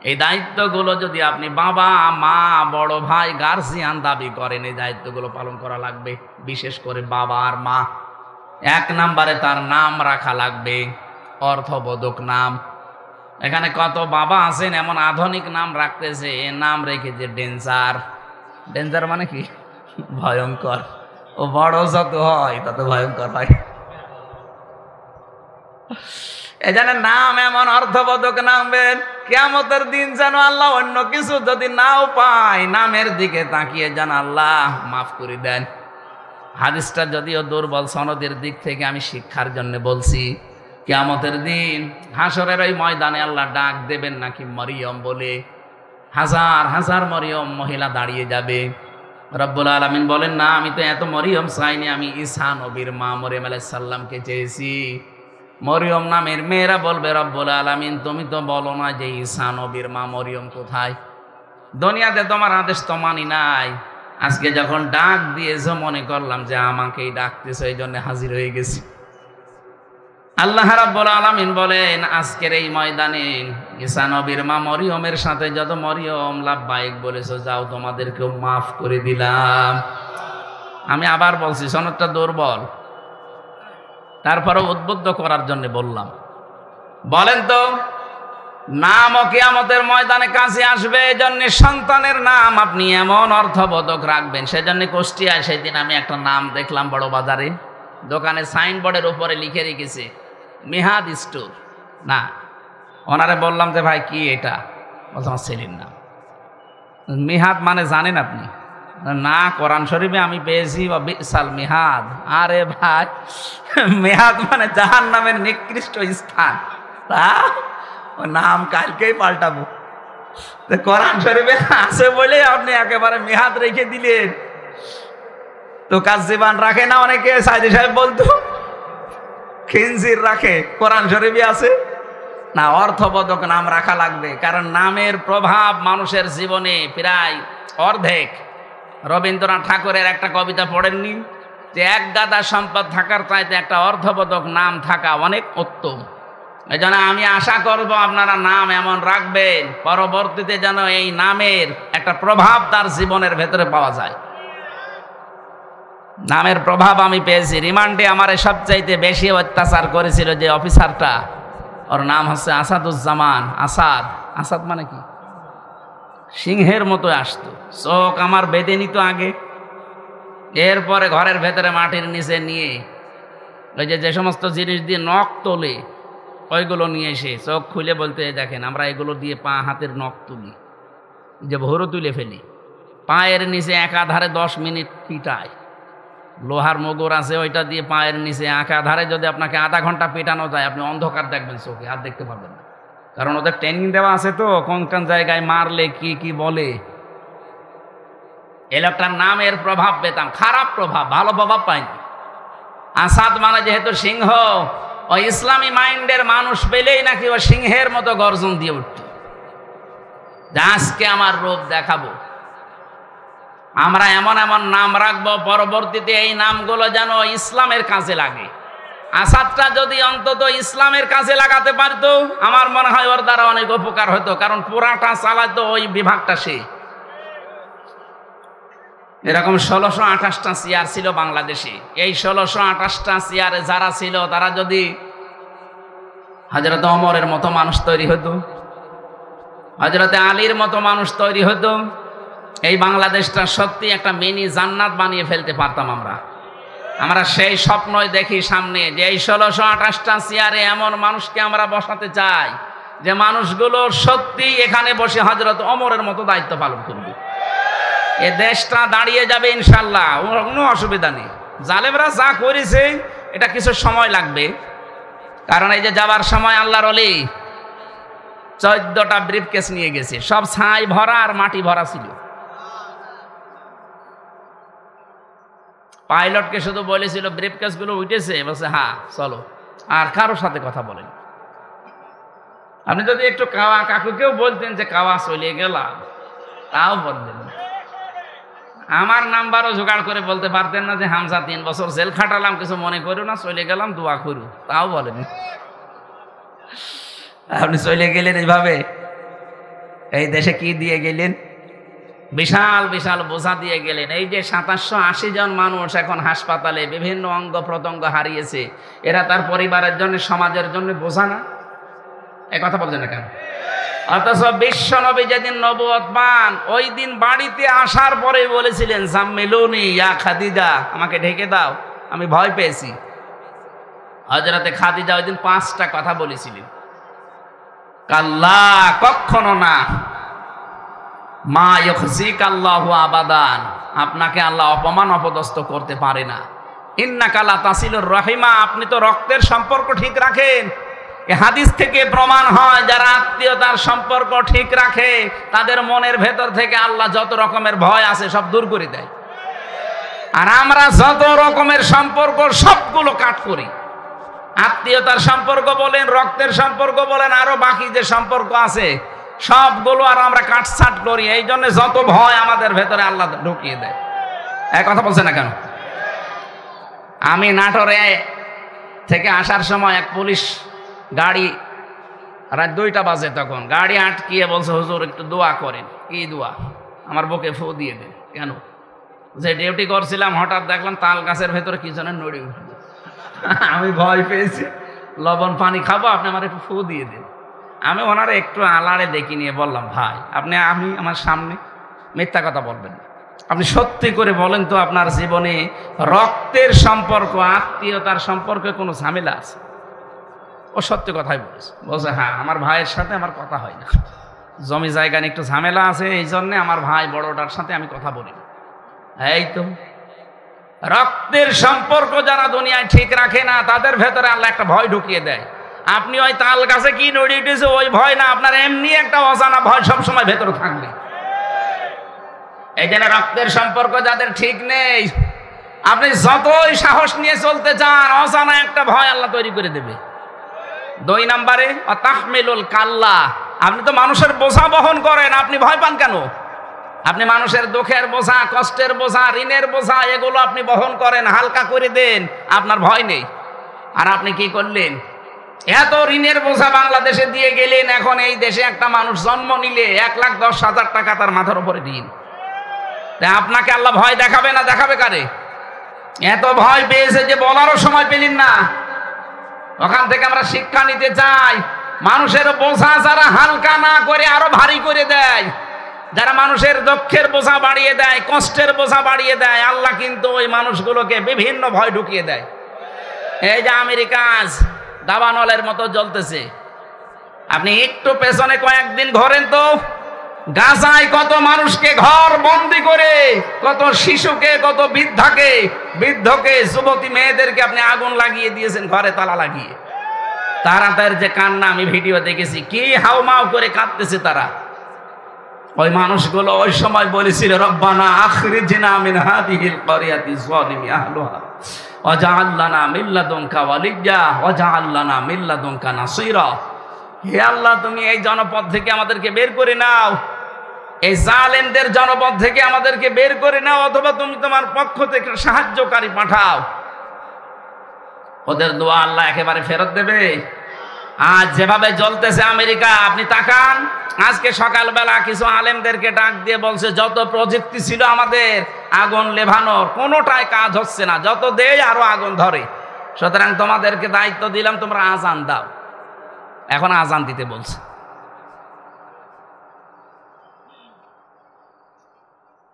এই দায়িত্বগুলো যদি আপনি বাবা, মা, বড় ভাই, গার্জিয়ান দাবি করেন, এই দায়িত্বগুলো পালন করা লাগবে। বিশেষ করে বাবা আর মা, 1 নম্বরে তার নাম রাখা লাগবে অর্থবোধক নাম। এখানে কত বাবা আছেন এমন আধুনিক নাম রাখতেছে, এ নাম রেখেছে ডেঞ্জার। ডেঞ্জার মানে কি? ভয়ঙ্কর। ও বড় যত হয় তত ভয়ঙ্কর হয়। এখানে নাম এমন অর্থবোধক নামবেন, কিয়ামতের দিন যেন আল্লাহ অন্য কিছু যদি নাও পায়, নামের দিকে তাকিয়ে যেন আল্লাহ মাফ করে দেন। হাদিসটা যদিও দুর্বল সনদের দিক থেকে, আমি শিক্ষার জন্য বলছি। কিয়ামতের দিন হাসরের ওই ময়দানে আল্লাহ ডাক দেবেন নাকি মরিয়ম বলে, হাজার হাজার মরিয়ম মহিলা দাঁড়িয়ে যাবে। রব্বুল আলামিন বলেন, না আমি তো এত মরিয়ম চাইনি, আমি ঈসা নবীর মা মরিয়ম আলাইহিস সালামকে চেয়েছি। মরিয়ম নামের মেয়েরা বলবে, রব্বুল আলামিন তুমি তো বলো না যে ঈসা নবীর মা মরিয়ম কোথায়। দুনিয়াতে তোমার আদেশ তো মানি নাই, আজকে যখন ডাক দিয়েছো মনে করলাম যে আমাকেই ডাকতেছো, এই জন্য হাজির হয়ে গেছি। আল্লাহ রাব্বুল আলামিন বলেন, আজকের এই ময়দানে ঈসা নবীর মা মরিয়মের সাথে যত মরিয়ম লাব্বাইক বলেছো, যাও তোমাদেরকেও মাফ করে দিলাম। আমি আবার বলছি, সনদটা দুর্বল, তারপরে উদ্বুদ্ধ করার জন্য বললাম। বলেন তো, নাম ও কিয়ামতের ময়দানে কাছে আসবে, এজন্য সন্তানের নাম আপনি এমন অর্থবোধক রাখবেন। সেজন্য কুষ্টিয়ায় সেদিন আমি একটা নাম দেখলাম বড় বাজারে, দোকানে সাইনবোর্ডের উপরে লিখে রেখেছে মেহাদ স্টোর। না, ওনারে বললাম যে ভাই কি এটা, বলছে আমার ছেলের নাম। মেহাদ মানে জানেন আপনি? না, কোরআন শরীফে আমি পেয়েছি বিসাল মেহাদ। আরে ভাই, মেহাদ মানে জাহান্নামের নিকৃষ্ট স্থান। ও নাম কালকেই পাল্টাবো। কোরআন শরীফে আছে বলে আপনি একেবারে মেহাদ রেখে দিলেন। তো কাজীবান রাখে না অনেকে, সাইদি সাহেব বলতো খিনজির রাখে, কোরআন শরীফে আছে না। অর্থবোধক নাম রাখা লাগবে, কারণ নামের প্রভাব মানুষের জীবনে প্রায় অর্ধেক। রবীন্দ্রনাথ ঠাকুরের একটা কবিতা পড়েননি যে এক গাদা সম্পদ থাকার চাইতে একটা অর্থবোধক নাম থাকা অনেক উত্তম। এই জন্য আমি আশা করব আপনারা নাম এমন রাখবেন, পরবর্তীতে যেন এই নামের একটা প্রভাব তার জীবনের ভেতরে পাওয়া যায়। নামের প্রভাব আমি পেয়েছি। রিমান্ডে আমার সবচাইতে বেশি অত্যাচার করেছিল যে অফিসারটা, ওর নাম হচ্ছে আসাদুজ্জামান। আসাদ, আসাদ মানে কি? সিংহের মতো আসতো, চোখ আমার বেঁধে নিত আগে। এরপরে ঘরের ভেতরে মাটির নিচে নিয়ে ওই যে সমস্ত জিনিস দিয়ে নখ তোলে, ওইগুলো নিয়ে এসে চোখ খুলে বলতে, দেখেন আমরা এগুলো দিয়ে পা হাতের নখ তুলি, যে ভোরও তুলে ফেলি। পায়ের নিচে একাধারে 10 মিনিট পিটায়, লোহার মোগর আছে ওইটা দিয়ে পায়ের নিচে একাধারে যদি আপনাকে আধা ঘন্টা পেটানো যায়, আপনি অন্ধকার দেখবেন, চোখে আর দেখতে পাবেন না। কারণ ওদের ট্রেনিং দেওয়া আছে তো, কোন কোন জায়গায় মারলে কি কি বলে। এই লোকটার নামের প্রভাব পেতাম, খারাপ প্রভাব, ভালো প্রভাব পাইনি। আসাদ মানে যেহেতু সিংহ, ওই ইসলামী মাইন্ডের মানুষ পেলেই নাকি ও সিংহের মতো গর্জন দিয়ে উঠত, আজকে আমার রূপ দেখাবো। আমরা এমন এমন নাম রাখবো, পরবর্তীতে এই নামগুলো যেন ইসলামের কাজে লাগে। আসাদটা যদি অন্তত ইসলামের কাজে লাগাতে পারতো, আমার মনে হয় ওর দ্বারা অনেক উপকার হতো, কারণ পুরাটা চালাতো ওই বিভাগটা সে। এরকম 1628টা চেয়ার ছিল বাংলাদেশে। এই 1628টা চেয়ারে যারা ছিল, তারা যদি হযরত ওমরের মতো মানুষ তৈরি হতো, হযরত আলীর মতো মানুষ তৈরি হতো, এই বাংলাদেশটা সত্যি একটা মিনি জান্নাত বানিয়ে ফেলতে পারতাম আমরা সেই স্বপ্নই দেখি সামনে, যে এই 1628টা চেয়ারে এমন মানুষকে আমরা বসাতে চাই যে মানুষগুলো সত্যি এখানে বসে হযরত ওমরের মতো দায়িত্ব পালন করবে। এ দেশটা দাঁড়িয়ে যাবে ইনশাল্লাহ, কোনো অসুবিধা নেই। জালেমরা যা করেছে এটা কিছু সময় লাগবে, কারণ এই যে যাবার সময় আল্লাহর ওলি 14টা ব্রিফকেস নিয়ে গেছে, সব ছাই ভরা আর মাটি ভরা ছিল। পাইলটকে শুধু বলেছিল ব্রিফকেসগুলো উঠেছে, বলছে হ্যাঁ চলো, আর কারোর সাথে কথা বলেন। আপনি যদি একটু কাকুকেও বলতেন যে কাওয়া চলে গেলাম, তাও বলতেন না। আমার নাম্বারও জোগাড় করে বলতে পারতেন না যে হামজা 3 বছর জেল খাটালাম, কিছু মনে করো না, চলে গেলাম, দোয়া করু, তাও বলেন। আপনি চলে গেলেন এইভাবে, এই দেশে কি দিয়ে গেলেন? বিশাল বিশাল বোঝা দিয়ে গেলেন। এই যে 2780 জন মানুষ এখন হাসপাতালে বিভিন্ন অঙ্গ প্রত্যঙ্গ হারিয়েছে, এরা তার পরিবারের জন্য, সমাজের জন্য বোঝা না? এই কথা বলছেন না কেন? অথচ বিশ্ব নবী যেদিন নবুয়ত পান ওই দিন বাড়িতে আসার পরে বলেছিলেন জাম্মিলুনি ইয়া খাদিজা, আমাকে ঢেকে দাও, আমি ভয় পেয়েছি। হযরতে খাদিজা ওই দিন 5টা কথা বলেছিলেন। কাল্লা, কখনো না, মা ইউখজিকাল্লাহু আবাদান, আপনাকে আল্লাহ অপমান অপদস্থ করতে পারে না। ইন্নাকা লা তাসিলুর রাহিমা, আপনি তো রক্তের সম্পর্ক ঠিক রাখেন। এই হাদিস থেকে প্রমাণ হয় যারা আত্মীয়তার সম্পর্ক ঠিক রাখে তাদের মনের ভেতর থেকে আল্লাহ যত রকমের ভয় আছে সব দূর করে দেয়। আর আমরা যত রকমের সম্পর্ক সবগুলো কাট করি। আত্মীয়তার সম্পর্ক বলেন, রক্তের সম্পর্ক বলেন, আরো বাকি যে সম্পর্ক আছে সবগুলো আর আমরা কাটছাট করি। এই জন্য যত ভয় আমাদের ভেতরে আল্লাহ ঢুকিয়ে দেয়। এক কথা বলছে না কেন? আমি নাটোরে থেকে আসার সময় এক পুলিশ গাড়ি, রাত 2টা বাজে, তখন গাড়ি আটকিয়ে বলছে হুজুর একটু দোয়া করেন। কি দোয়া? আমার বুকে ফু দিয়ে দেন। কেন? যে ডিউটি করছিলাম হঠাৎ দেখলাম তাল গাছের ভেতরে কি যেন নড়ে উঠল। আমি ভয় পেয়েছি, লবণ পানি খাবো, আপনি আমার একটু ফু দিয়ে দিন। আমি ওনারা একটু আলাড়ে দেখি নিয়ে বললাম, ভাই আপনি আমি আমার সামনে মিথ্যা কথা বলবেন না, আপনি সত্যি করে বলেন তো আপনার জীবনে রক্তের সম্পর্ক আত্মীয়তার সম্পর্কে কোনো ঝামেলা আছে? ও সত্যি কথাই বলছে। বলছে হ্যাঁ, আমার ভাইয়ের সাথে আমার কথা হয় না, জমি জায়গা নিয়ে একটু ঝামেলা আছে, এই জন্যে আমার ভাই বড়টার সাথে আমি কথা বলি না। এই তো রক্তের সম্পর্ক যারা দুনিয়ায় ঠিক রাখে না তাদের ভেতরে আল্লাহ একটা ভয় ঢুকিয়ে দেয়। আপনি ওই তাল গাছে কি নড়ে উঠেছে ওই ভয় না, আপনার এমনি একটা অজানা ভয় সবসময় ভেতরে থাকবে। এই জন্য রক্তের সম্পর্ক যাদের ঠিক নেই, আপনি যতই সাহস নিয়ে চলতে চান অজানা একটা ভয় আল্লাহ তৈরি করে দেবে। 2 নম্বরে তাহমিলুল কাল্লা, আপনি তো মানুষের বোঝা বহন করেন, আপনি ভয় পান কেন? আপনি মানুষের দুঃখের বোঝা, কষ্টের বোঝা, ঋণের বোঝা এগুলো আপনি বহন করেন, হালকা করে দেন, আপনার ভয় নেই। আর আপনি কি করলেন? এত ঋণের বোঝা বাংলাদেশে দিয়ে গেলেন, এখন এই দেশে একটা মানুষ জন্ম নিলে 1,10,000 টাকা তার মাথার উপরে ঋণ। তাই আপনাকে আল্লাহ ভয় দেখাবে না, দেখাবে কারে? এত ভয় পেয়েছে যে বলারও সময় পেলেন না। ওখান থেকে আমরা শিক্ষা নিতে চাই, মানুষের বোঝা যারা হালকা না করে আরো ভারী করে দেয়, যারা মানুষের দুঃখের বোঝা বাড়িয়ে দেয়, কষ্টের বোঝা বাড়িয়ে দেয়, আল্লাহ কিন্তু ওই মানুষগুলোকে বিভিন্ন ভয় ঢুকিয়ে দেয়। এই যে আমেরিকা আজ দাবানলের মতো জ্বলতেছে, আপনি একটু পেছনে কয়েকদিন ঘোরেন তো, গাজায় কত মানুষকে ঘর বন্দি করে, কত শিশুকে, কত বৃদ্ধকে, যুবতী মেয়েদেরকে আপনি আগুন লাগিয়ে দিয়েছেন, ঘরে তালা লাগিয়ে। তারা তার যে কান্না আমি ভিডিও দেখেছি, কি হাউমাউ করে কাঁদতেছে তারা। ওই মানুষগুলো ওই সময় বলেছিল, রব্বানা আখরিজনা মিন হাদিহিল ক্বরিয়াতি যালিমি আহলুহা ওয়াজআল লানা মিন লাদুনকা ওয়ালিয়্যা ওয়াজআল লানা মিন লাদুনকা নাসীরা। হে আল্লাহ, তুমি এই জনপদ থেকে আমাদেরকে বের করে নাও, এই জালেমদের জনপদ থেকে আমাদেরকে বের করে নাও, অথবা তুমি তোমার পক্ষ থেকে সাহায্যকারী পাঠাও। ওদের দোয়া আল্লাহ একেবারে ফেরত দেবে? আজ যেভাবে জ্বলতেছে আমেরিকা, আপনি তাকান। আজকে সকালবেলা কিছু আলেমদেরকে ডাক দিয়ে বলছে, যত প্রযুক্তি ছিল আমাদের আগুন লেভানোর, কোনোটাই কাজ হচ্ছে না, যত দেয় আরো আগুন ধরে। সুতরাং তোমাদেরকে দায়িত্ব দিলাম, তোমরা আজান দাও। এখন আজান দিতে বলছে।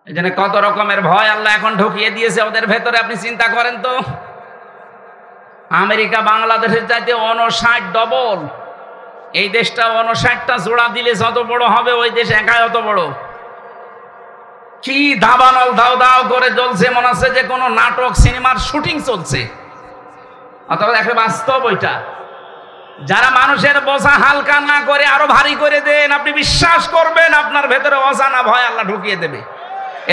এই জন্য কত রকমের ভয় আল্লাহ এখন ঢুকিয়ে দিয়েছে ওদের ভেতরে, আপনি চিন্তা করেন তো। আমেরিকা বাংলাদেশের চাইতে 59 ডবল। এই দেশটা 59টা জোড়া দিলে যত বড় হবে, ওই দেশ একাই অত বড়। কি দাবানল দাও দাও করে জ্বলছে, মনে হচ্ছে যে কোনো নাটক সিনেমার শুটিং চলছে, অথবা একটা বাস্তব। ওইটা যারা মানুষের বোঝা হালকা না করে আরো ভারী করে দেন, আপনি বিশ্বাস করবেন আপনার ভেতরে অজানা ভয় আল্লাহ ঢুকিয়ে দেবে।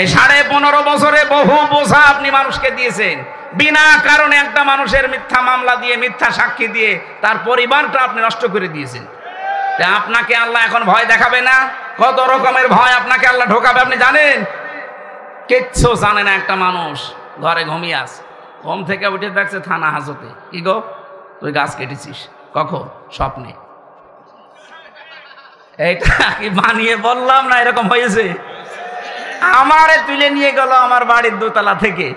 এই 15.5 বছরে বহু বোঝা আপনি মানুষকে দিয়েছেন, বিনা কারণে একটা মানুষের মিথ্যা মামলা দিয়ে, মিথ্যা সাক্ষী দিয়ে তার পরিবারটা আপনি নষ্ট করে দিয়েছেন। আপনাকে আল্লাহ এখন ভয় দেখাবে না? কত রকমের ভয় আপনাকে আল্লাহ ঢোকাবে আপনি জানেন? কিচ্ছু জানে না। একটা মানুষ ঘরে ঘুমিয়ে আছে, ঘুম থেকে উঠে দেখছে থানা হাজতে। কি গো, তুই গাছ কেটেছিস? কখন? স্বপ্নে। এইটা কি বানিয়ে বললাম না, এরকম হয়েছে। আমারে তুলে নিয়ে গেল আমার বাড়ির 2তলা থেকে,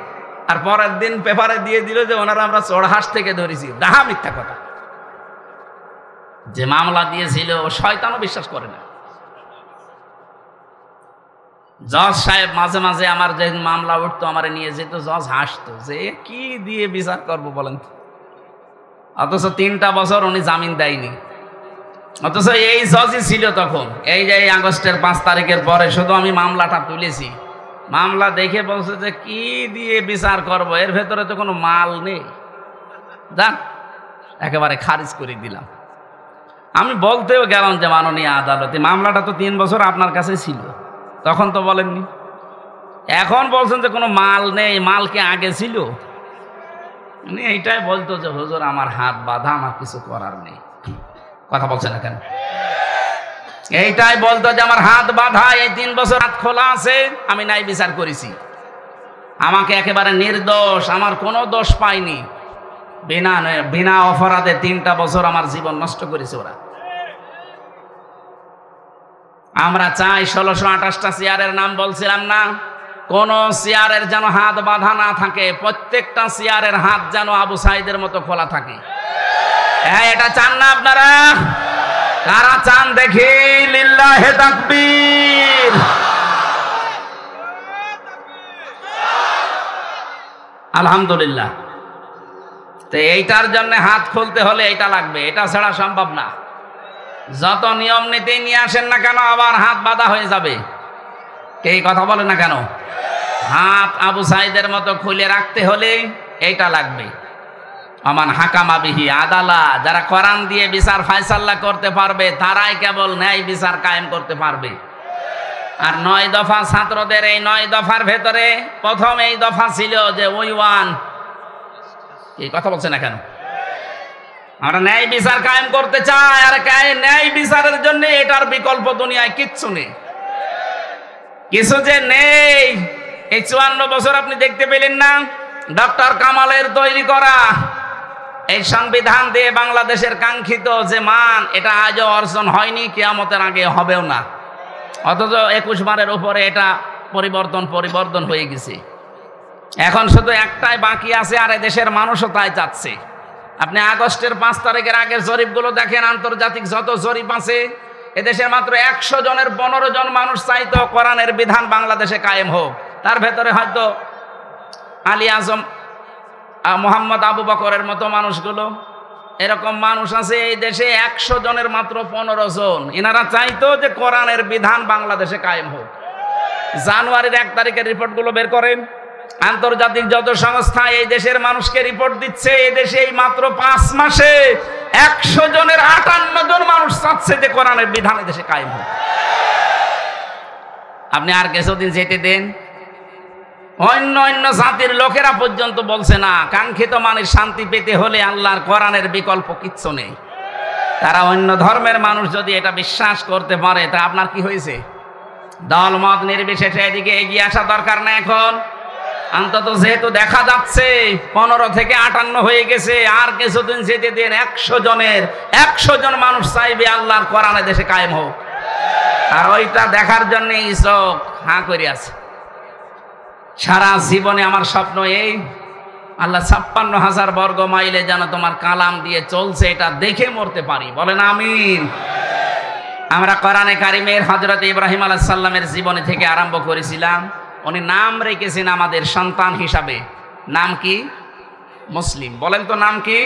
আর পরের দিন পেপারে দিয়ে দিল যে ওনারা আমরা চড়হাঁস থেকে ধরেছি। ডাহা মিথ্যা কথা। যে মামলা দিয়েছিল ও শয়তানও বিশ্বাস করে না। জজ সাহেব মাঝে মাঝে আমার যে মামলা উঠতো আমার নিয়ে যেত, জজ হাসতো যে কি দিয়ে বিচার করবো বলেন তো। অথচ 3টা বছর উনি জামিন দেয়নি। অথচ এই জজই ছিল তখন। এই যে আগস্টের 5 তারিখের পরে শুধু আমি মামলাটা তুলেছি, মামলা দেখে বলছে যে কি দিয়ে বিচার করব, এর ভেতরে তো কোনো মাল নেই, যান একেবারে খারিজ করে দিলাম। আমি বলতেও গেলাম যে মাননীয় আদালতে মামলাটা তো 3 বছর আপনার কাছে ছিল, তখন তো বলেননি, এখন বলছেন যে কোনো মাল নেই, মাল কি আগে ছিল? উনি এইটাই বলতো যে হুজুর আমার হাত বাঁধা, আমার কিছু করার নেই। কথা বলছে না কেন? এইটাই বলতো যে আমার হাত বাঁধা, এই 3 বছর হাত খোলা আছে, আমি নাই বিচার করেছি, আমাকে একেবারে নির্দোষ, আমার কোনো দোষ পাইনি, বিনা অপরাধে 3টা বছর আমার জীবন নষ্ট করেছে ওরা। আমরা চাই 1628টা চেয়ারের নাম বলছিলাম না, কোন চেয়ারের যেন হাত বাঁধা না থাকে, প্রত্যেকটা চেয়ারের হাত যেন আবু সাইদের মতো খোলা থাকে। হ্যাঁ, এটা চান না আপনারা? কারা চান দেখি? লিল্লাহে তাকবীর। আলহামদুলিল্লাহ। তো এইটার জন্য হাত খুলতে হলে এটা লাগবে, এটা ছাড়া সম্ভব না। যত নিয়ম নীতি নিয়ে আসেন না কেন আবার হাত বাঁধা হয়ে যাবে। এই কথা বলে না কেন? হাত আবু সাইদের মতো খুলে রাখতে হলে এইটা লাগবে। আমান হাকামা বিহি আদালা, যারা কোরআন দিয়ে বিচার ফায়সালা করতে পারবে তারাই কেবল ন্যায় বিচার কায়েম করতে পারবে। আর 9 দফা ছাত্রদের এই 9 দফার ভেতরে প্রথম এই দফা ছিল যে ওই ওয়ান। এই কথা বলছে না কেন? আমরা ন্যায় বিচার কায়েম করতে চাই, আর ন্যায় বিচারের জন্য এটার বিকল্প দুনিয়ায় কিচ্ছু নেই, কিছু যে নেই। এই 54 বছর আপনি দেখতে পেলেন না ডক্টর কামালের তৈরি করা এই সংবিধান দিয়ে বাংলাদেশের কাঙ্ক্ষিত যে মান, এটা আজও অর্জন হয়নি, কিয়ামতের আগে হবেও না। অথচ 21 বারের উপরে এটা পরিবর্তন হয়ে গেছে। এখন শুধু একটাই বাকি আছে, আর দেশের মানুষও তাই চাচ্ছে। আপনি আগস্টের 5 তারিখের আগের জরিপগুলো দেখেন, আন্তর্জাতিক যত জরিপ আছে, এদেশের মাত্র 100 জনের 15 জন মানুষ চাইতো কোরআনের বিধান বাংলাদেশে কায়েম হোক। তার ভেতরে হয়তো আলী আজম, মোহাম্মদ আবু বকরের মতো মানুষগুলো, এরকম মানুষ আছে এই দেশে 100 জনের মাত্র 15 জন। এনারা চাইতো যে কোরআনের বিধান বাংলাদেশে কায়েম হোক। জানুয়ারির 1 তারিখের রিপোর্টগুলো বের করেন, আন্তর্জাতিক যত সংস্থা এই দেশের মানুষকে রিপোর্ট দিচ্ছে, এই দেশে এই মাত্র 5 মাসে 100 জনের 58 জন মানুষ চাচ্ছে যে কোরআনের বিধান এই দেশে কায়েম হোক। আপনি আর কিছুদিন যেতে দেন, অন্য জাতির লোকেরা পর্যন্ত বলছে না, কাঙ্ক্ষিত মানের শান্তি পেতে হলে আল্লাহর কোরআনের বিকল্প কিচ্ছু নেই। তারা অন্য ধর্মের মানুষ যদি এটা বিশ্বাস করতে পারে, তা আপনার কি হয়েছে? দলমত নির্বিশেষে এদিকে এগিয়ে আসা দরকার না এখন। অন্তত যেহেতু দেখা যাচ্ছে 15 থেকে 58 হয়ে গেছে, আর কিছুদিন যেতে দেন, 100 জন মানুষ চাইবে আল্লাহর কোরআন দেশে কায়েম হোক। আর ওইটা দেখার জন্য চোখ হাঁ করে আছে। সারা জীবনে আমার স্বপ্ন এই, আল্লাহ 56,000 বর্গ মাইলে যেন তোমার কালাম দিয়ে চলছে, এটা দেখে মরতে পারি। বলেন আমিন। আমরা কোরআনে কারিমের হযরত ইব্রাহিম আলাইহিস সালামের জীবনী থেকে আরম্ভ করেছিলাম। উনি নাম রেখেছেন আমাদের সন্তান হিসাবে। নাম কি? মুসলিম। বলেন তো নাম কি?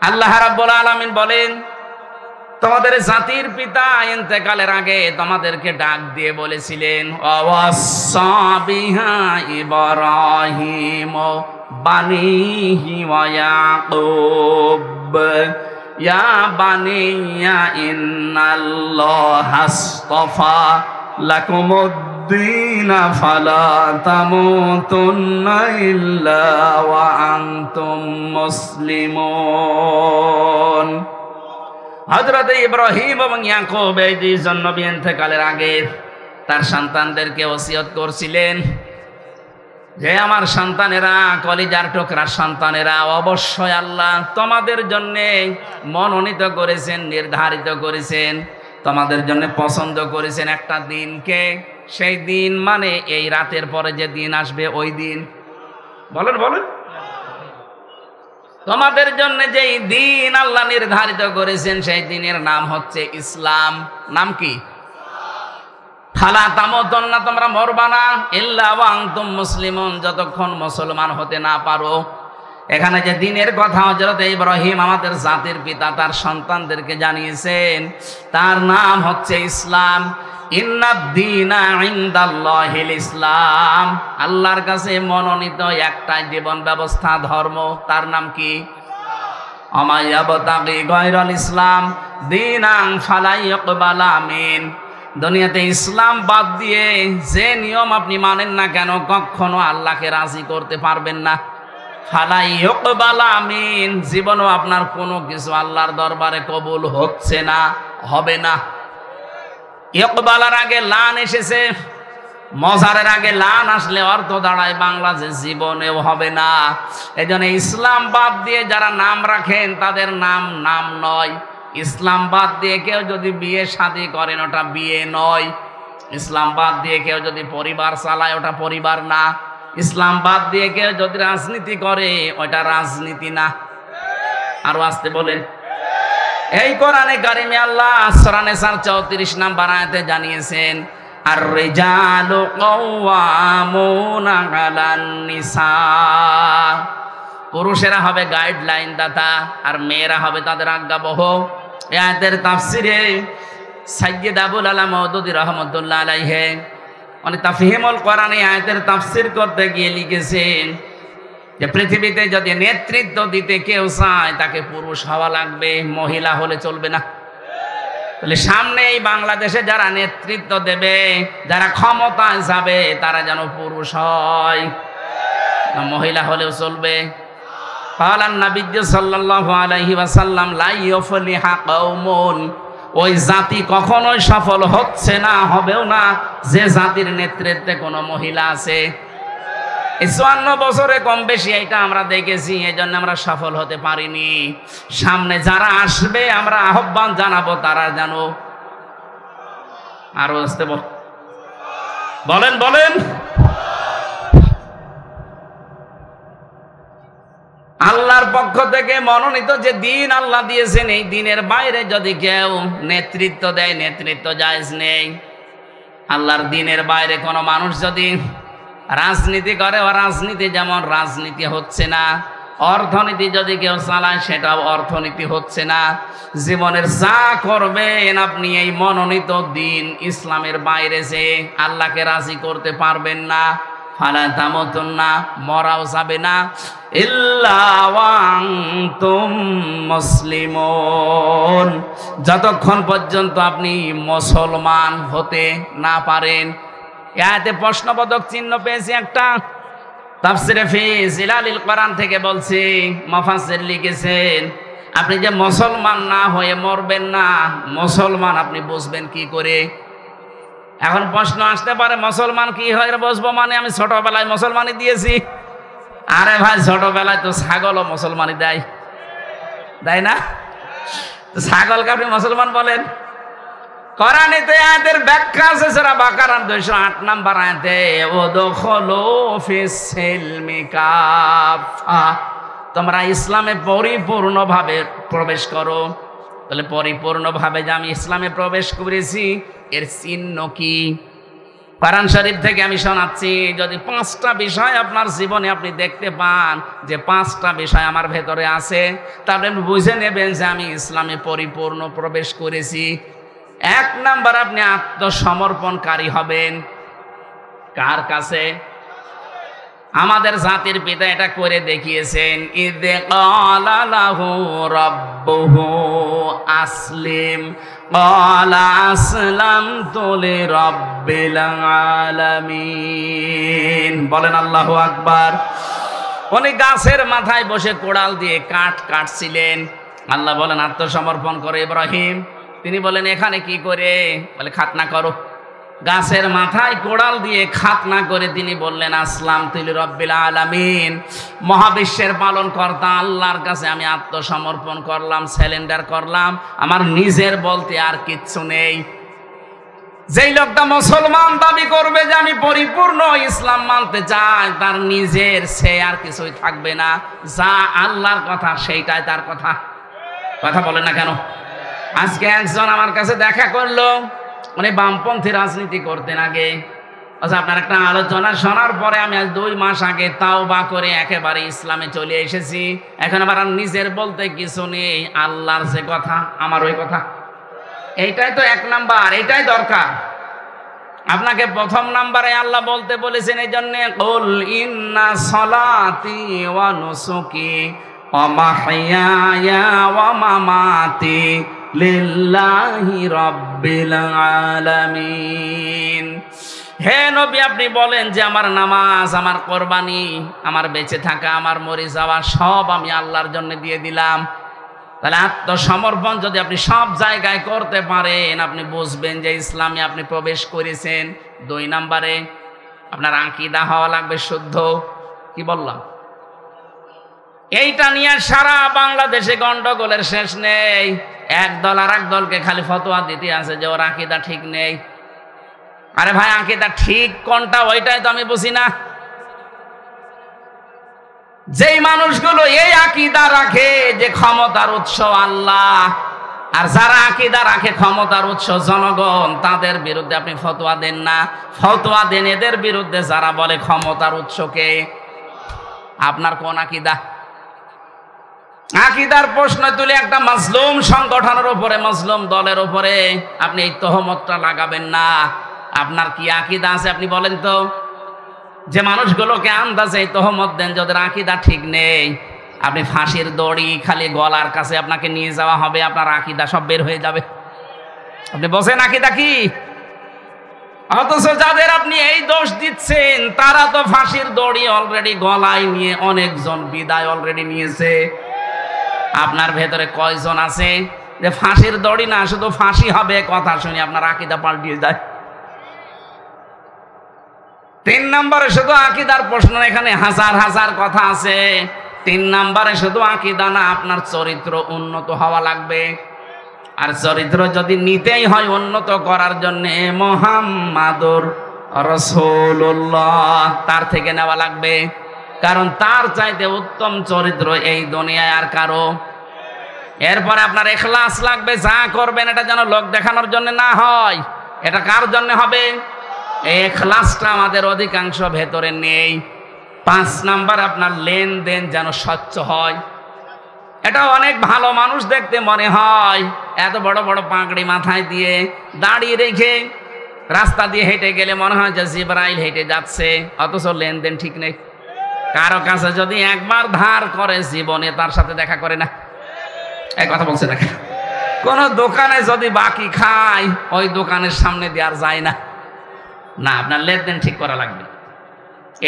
আল্লাহ রাব্বুল আলামিন বলেন, তোমাদের জাতির পিতা ইন্তেকালের আগে তোমাদেরকে ডাক দিয়ে বলেছিলেন, ওয়াসা বিহা ইব্রাহিম বানিহি ওয়া ইয়াকুব ইয়া বানিয়া ইন্নাল্লাহা আসতাফা লাকুমুদ্দিন ফালা তামুতুন্না ইল্লা ওয়া আনতুম মুসলিমুন। হযরত ইব্রাহিম এবং ইয়াকুব এই দুইজন নবী ইন্তেকালের আগে তার সন্তানদেরকে ওসিয়ত করছিলেন যে আমার সন্তানেরা, কলিজার টুকরার সন্তানেরা, অবশ্যই আল্লাহ তোমাদের জন্য মনোনীত করেছেন, নির্ধারিত করেছেন, তোমাদের জন্য পছন্দ করেছেন একটা দিনকে। সেই দিন মানে এই রাতের পরে যে দিন আসবে ওই দিন। বলেন বলেন। তোমাদের জন্য যেই দিন আল্লাহ নির্ধারিত করেছেন সেই দিনের নাম হচ্ছে ইসলাম। নাম কি? ফালা তামুতুন্না, তোমরা মরবা না, ইল্লা ওয়া আনতুম মুসলিমুন, যতক্ষণ মুসলমান হতে না পারো। এখানে যে দিনের কথা হযরত ইব্রাহিম আমাদের জাতির পিতা তার সন্তানদেরকে জানিয়েছেন, তার নাম হচ্ছে ইসলাম। ইন্নাদ-দীনা ইনদাল্লাহিল ইসলাম, আল্লাহর কাছে মনোনীত একটাই জীবন ব্যবস্থা, ধর্ম, তার নাম কি? আমা ইয়াবতাগি গায়রাল ইসলাম দীনান ফালা ইউকবালা মিন। দুনিয়াতে ইসলাম বাদ দিয়ে যে নিয়ম আপনি মানেন না কেন, কখনো আল্লাহকে রাজি করতে পারবেন না। ফালা ইউকবালা মিন, জীবনও আপনার কোনো কিছু আল্লাহর দরবারে কবুল হচ্ছে না, হবে না। ইকবালার আগে লান এসেছে, মজারের আগে লান আসলে অর্থ দাঁড়ায় বাংলা যে জীবনেও হবে না। এই জন্য ইসলাম বাদ দিয়ে যারা নাম রাখেন তাদের নাম নাম নয়। ইসলাম বাদ দিয়ে কেউ যদি বিয়ে শাদী করেন ওটা বিয়ে নয়। ইসলাম বাদ দিয়ে কেউ যদি পরিবার চালায় ওটা পরিবার না। ইসলাম বাদ দিয়ে কেউ যদি রাজনীতি করে ওটা রাজনীতি না। আরো আসতে বলেন। এই কোরআনে কারিমে আল্লাহ সূরা নিসার 34 নম্বর আয়াতে জানিয়েছেন, আর রিজালু কাওয়ামুনা আলান নিসা, পুরুষেরা হবে গাইডলাইন দাতা আর মেয়েরা হবে তাদের আজ্ঞাবহ। এই আয়াতের তাফসিরে সাইয়্যিদ আবুল আলা মওদুদী রাহমাতুল্লাহ আলাইহি উনি তাফহিমুল কোরআন এই আয়াতের তাফসির করতে গিয়ে লিখেছেন যে পৃথিবীতে যদি নেতৃত্ব দিতে কেউ চায় তাকে পুরুষ হওয়া লাগবে, মহিলা হলে চলবে না। তাহলে সামনে এই বাংলাদেশে যারা নেতৃত্ব দেবে, যারা ক্ষমতায় যাবে, তারা যেন পুরুষ হয়, মহিলা হলেও চলবে। ক্বালান নাবিয়্যু সাল্লাল্লাহু আলাইহি ওয়াসাল্লাম লা ইউফলিহা কওমুন, ওই জাতি কখনোই সফল হচ্ছে না, হবেও না যে জাতির নেতৃত্বে কোনো মহিলা আছে। 54 বছরে কম বেশি এটা আমরা দেখেছি, এই জন্য আমরা সফল হতে পারিনি। সামনে যারা আসবে আমরা আহ্বান জানাবো, তারা জানো। আরো আসতে বলেন বলেন। আল্লাহর পক্ষ থেকে মনোনীত যে দিন আল্লাহ দিয়েছেন, এই দিনের বাইরে যদি কেউ নেতৃত্ব দেয়, নেতৃত্ব জায়েজ নেই। আল্লাহর দিনের বাইরে কোনো মানুষ যদি রাজনীতি করে, ও রাজনীতি যেমন রাজনীতি হচ্ছে না। অর্থনীতি যদি কেউ চালায় সেটাও অর্থনীতি হচ্ছে না। জীবনের যা করবেন আপনি এই মনোনীত দিন ইসলামের বাইরে যে আল্লাহকে রাজি করতে পারবেন না। ফালা তামুতুন্না, মরাও যাবে না, ইল্লা ওয়া আনতুম মুসলিমুন, যতক্ষণ পর্যন্ত আপনি মুসলমান হতে না পারেন। এতে প্রশ্নবোধক চিহ্ন পেয়েছি একটা, তাফসিরে ফি জিলালিল কোরআন থেকে বলছি, মুফাসসির লিখেছেন আপনি যে মুসলমান না হয়ে মরবেন না, মুসলমান আপনি বুঝবেন কি করে? এখন প্রশ্ন আসতে পারে মুসলমান কি হয়ে বুঝবো, মানে আমি ছোটবেলায় মুসলমানি দিয়েছি। আরে ভাই, ছোটবেলায় তো ছাগলও মুসলমানি দেয়, দেয় না? ছাগলকে আপনি মুসলমান বলেন? কোরআনেতে আয়াতের ব্যাখ্যা আছে সূরা বাকারার 208 নম্বর আয়াতে, ওয়াদখুলু ফিস সিলমি কাফা, তোমরা ইসলামে পরিপূর্ণভাবে প্রবেশ করো। তাহলে পরিপূর্ণভাবে যে আমি ইসলামে প্রবেশ করেছি এর চিহ্ন কি? কোরআন শরীফ থেকে আমি শোনাচ্ছি, যদি 5টা বিষয় আপনার জীবনে আপনি দেখতে পান যে 5টা বিষয় আমার ভেতরে আছে, তাহলে বুঝে নেবেন যে আমি ইসলামে পরিপূর্ণ প্রবেশ করেছি। 1 নাম্বার, আপনি আত্মসমর্পণকারী হবেন। কার কাছে? আমাদের জাতির পিতা এটা করে দেখিয়েছেন, ইয ক্বালা লাহু রাব্বুহু আসলিম ক্বালা আসলামতু লিরাব্বিল আলামিন। বলেন আল্লাহু আকবার। উনি গাছের মাথায় বসে কোড়াল দিয়ে কাঠ কাটছিলেন। আল্লাহ বলেন আত্মসমর্পণ করে ইব্রাহিম। তিনি বলেন এখানে কি করে? বলে খাতনা করো। গাছের মাথায় কোড়াল দিয়ে খাতনা করে তিনি বললেন আসলামতু লিরাব্বিল আলামিন, মহাবিশ্বের পালনকর্তা আল্লাহর কাছে আমি আত্মসমর্পণ করলাম, সারেন্ডার করলাম, আমার নিজের বলতে আর কিচ্ছু নেই। যেই লোকটা মুসলমান দাবি করবে যে আমি পরিপূর্ণ ইসলাম মানতে চাই, তার নিজের সে আর কিছুই থাকবে না, যা আল্লাহর কথা সেইটাই তার কথা। কথা বলে না কেন? আজকে একজন আমার কাছে দেখা করলো, উনি বামপন্থী রাজনীতি করতেন আগে। আচ্ছা, আপনার একটা আলোচনা শোনার পরে আমি আজ 2 মাস আগে তাওবা করে একেবারে ইসলামে চলে এসেছি। এখন আবার নিজের বলতে কিছু নেই, আল্লাহর যে কথা আমার ওই কথা। এইটাই তো 1 নাম্বার, এইটাই দরকার। আপনাকে প্রথম নাম্বারে আল্লাহ বলতে বলেছেন এই জন্য, কুল ইন্না সলাতি ওয়া নুসুকি ওয়া মাহইয়ায়া ওয়া মামাতি লিল্লাহি রাব্বিল আলামিন। হে নবী, আপনি বলেন যে আমার নামাজ, আমার কোরবানি, আমার বেঁচে থাকা, আমার মরে যাওয়া সব আমি আল্লাহর জন্য দিয়ে দিলাম। তাহলে আত্মসমর্পণ যদি আপনি সব জায়গায় করতে পারেন, আপনি বুঝবেন যে ইসলামে আপনি প্রবেশ করেছেন। 2 নাম্বারে আপনার আকীদা হওয়া লাগবে শুদ্ধ। কি বললাম? এইটা নিয়ে সারা বাংলাদেশে গন্ডগোলের শেষ নেই। এক দল আর এক দলকে খালি ফতোয়া দিতে আছে যে ওর আকীদা ঠিক নেই। আরে ভাই, আকীদা ঠিক কোনটা ওইটাই তো আমি বুঝি না। যেই মানুষগুলো এই আকীদা রাখে যে ক্ষমতার উৎস আল্লাহ, আর যারা আকীদা রাখে ক্ষমতার উৎস জনগণ, তাদের বিরুদ্ধে আপনি ফতোয়া দেন না। ফতোয়া দেন এদের বিরুদ্ধে যারা বলে ক্ষমতার উৎসকে। আপনার কোন আকীদা? আকীদার প্রশ্ন তুলে একটা মাজলুম সংগঠনের উপরে, মাজলুম দলের উপরে আপনি এই তহমতটা লাগাবেন না। আপনার কি আকীদা আছে আপনি বলেন তো? যে মানুষগুলোকে আন্দাজে তহমত দেন যাদের আকীদা ঠিক নেই, আপনি ফাঁসির দড়ি খালি গলার কাছে আপনাকে নিয়ে যাওয়া হবে, আপনার আকীদা সব বের হয়ে যাবে। আপনি বসেন আকীদা কি? অথচ যাদের আপনি এই দোষ দিচ্ছেন তারা তো ফাঁসির দড়ি অলরেডি গলায় নিয়ে অনেকজন বিদায় অলরেডি নিয়েছে। আপনার ভেতরে কয়জন আছে যে ফাঁসির দড়ি না, শুধু ফাঁসি হবে কথা শুনে আপনার আকীদা পাল্টিয়ে যায়? 3 নম্বরে শুধু আকীদার প্রশ্ন, এখানে হাজার হাজার কথা আছে। 3 নম্বরে শুধু আকীদা না, আপনার চরিত্র উন্নত হওয়া লাগবে। আর চরিত্র যদি নিতেই হয় উন্নত করার জন্য, মুহাম্মাদুর রাসূলুল্লাহ তার থেকে নেওয়া লাগবে। কারণ তার চাইতে উত্তম চরিত্র এই দুনিয়ায় আর কারো। এরপরে আপনার ইখলাস লাগবে, যা করবেন এটা যেন লোক দেখানোর জন্য না হয়। এটা কার জন্য হবে? এই ইখলাসটা আমাদের অধিকাংশ ভেতরে নেই। 5 নাম্বার আপনার লেনদেন যেন স্বচ্ছ হয়। এটা অনেক ভালো মানুষ দেখতে মনে হয়, এত বড় বড় পাগড়ি মাথায় দিয়ে দাঁড়িয়ে রেখে রাস্তা দিয়ে হেঁটে গেলে মনে হয় যে জিবরাইল হেঁটে যাচ্ছে, অথচ লেনদেন ঠিক নেই। কারো কাছে যদি একবার ধার করে জীবনে তার সাথে দেখা করে না। এই কথা বলছে না? কোন দোকানে যদি বাকি খায় ওই দোকানের সামনে দিয়ে আর যায় না। না, আপনার লেনদেন ঠিক করা লাগবে।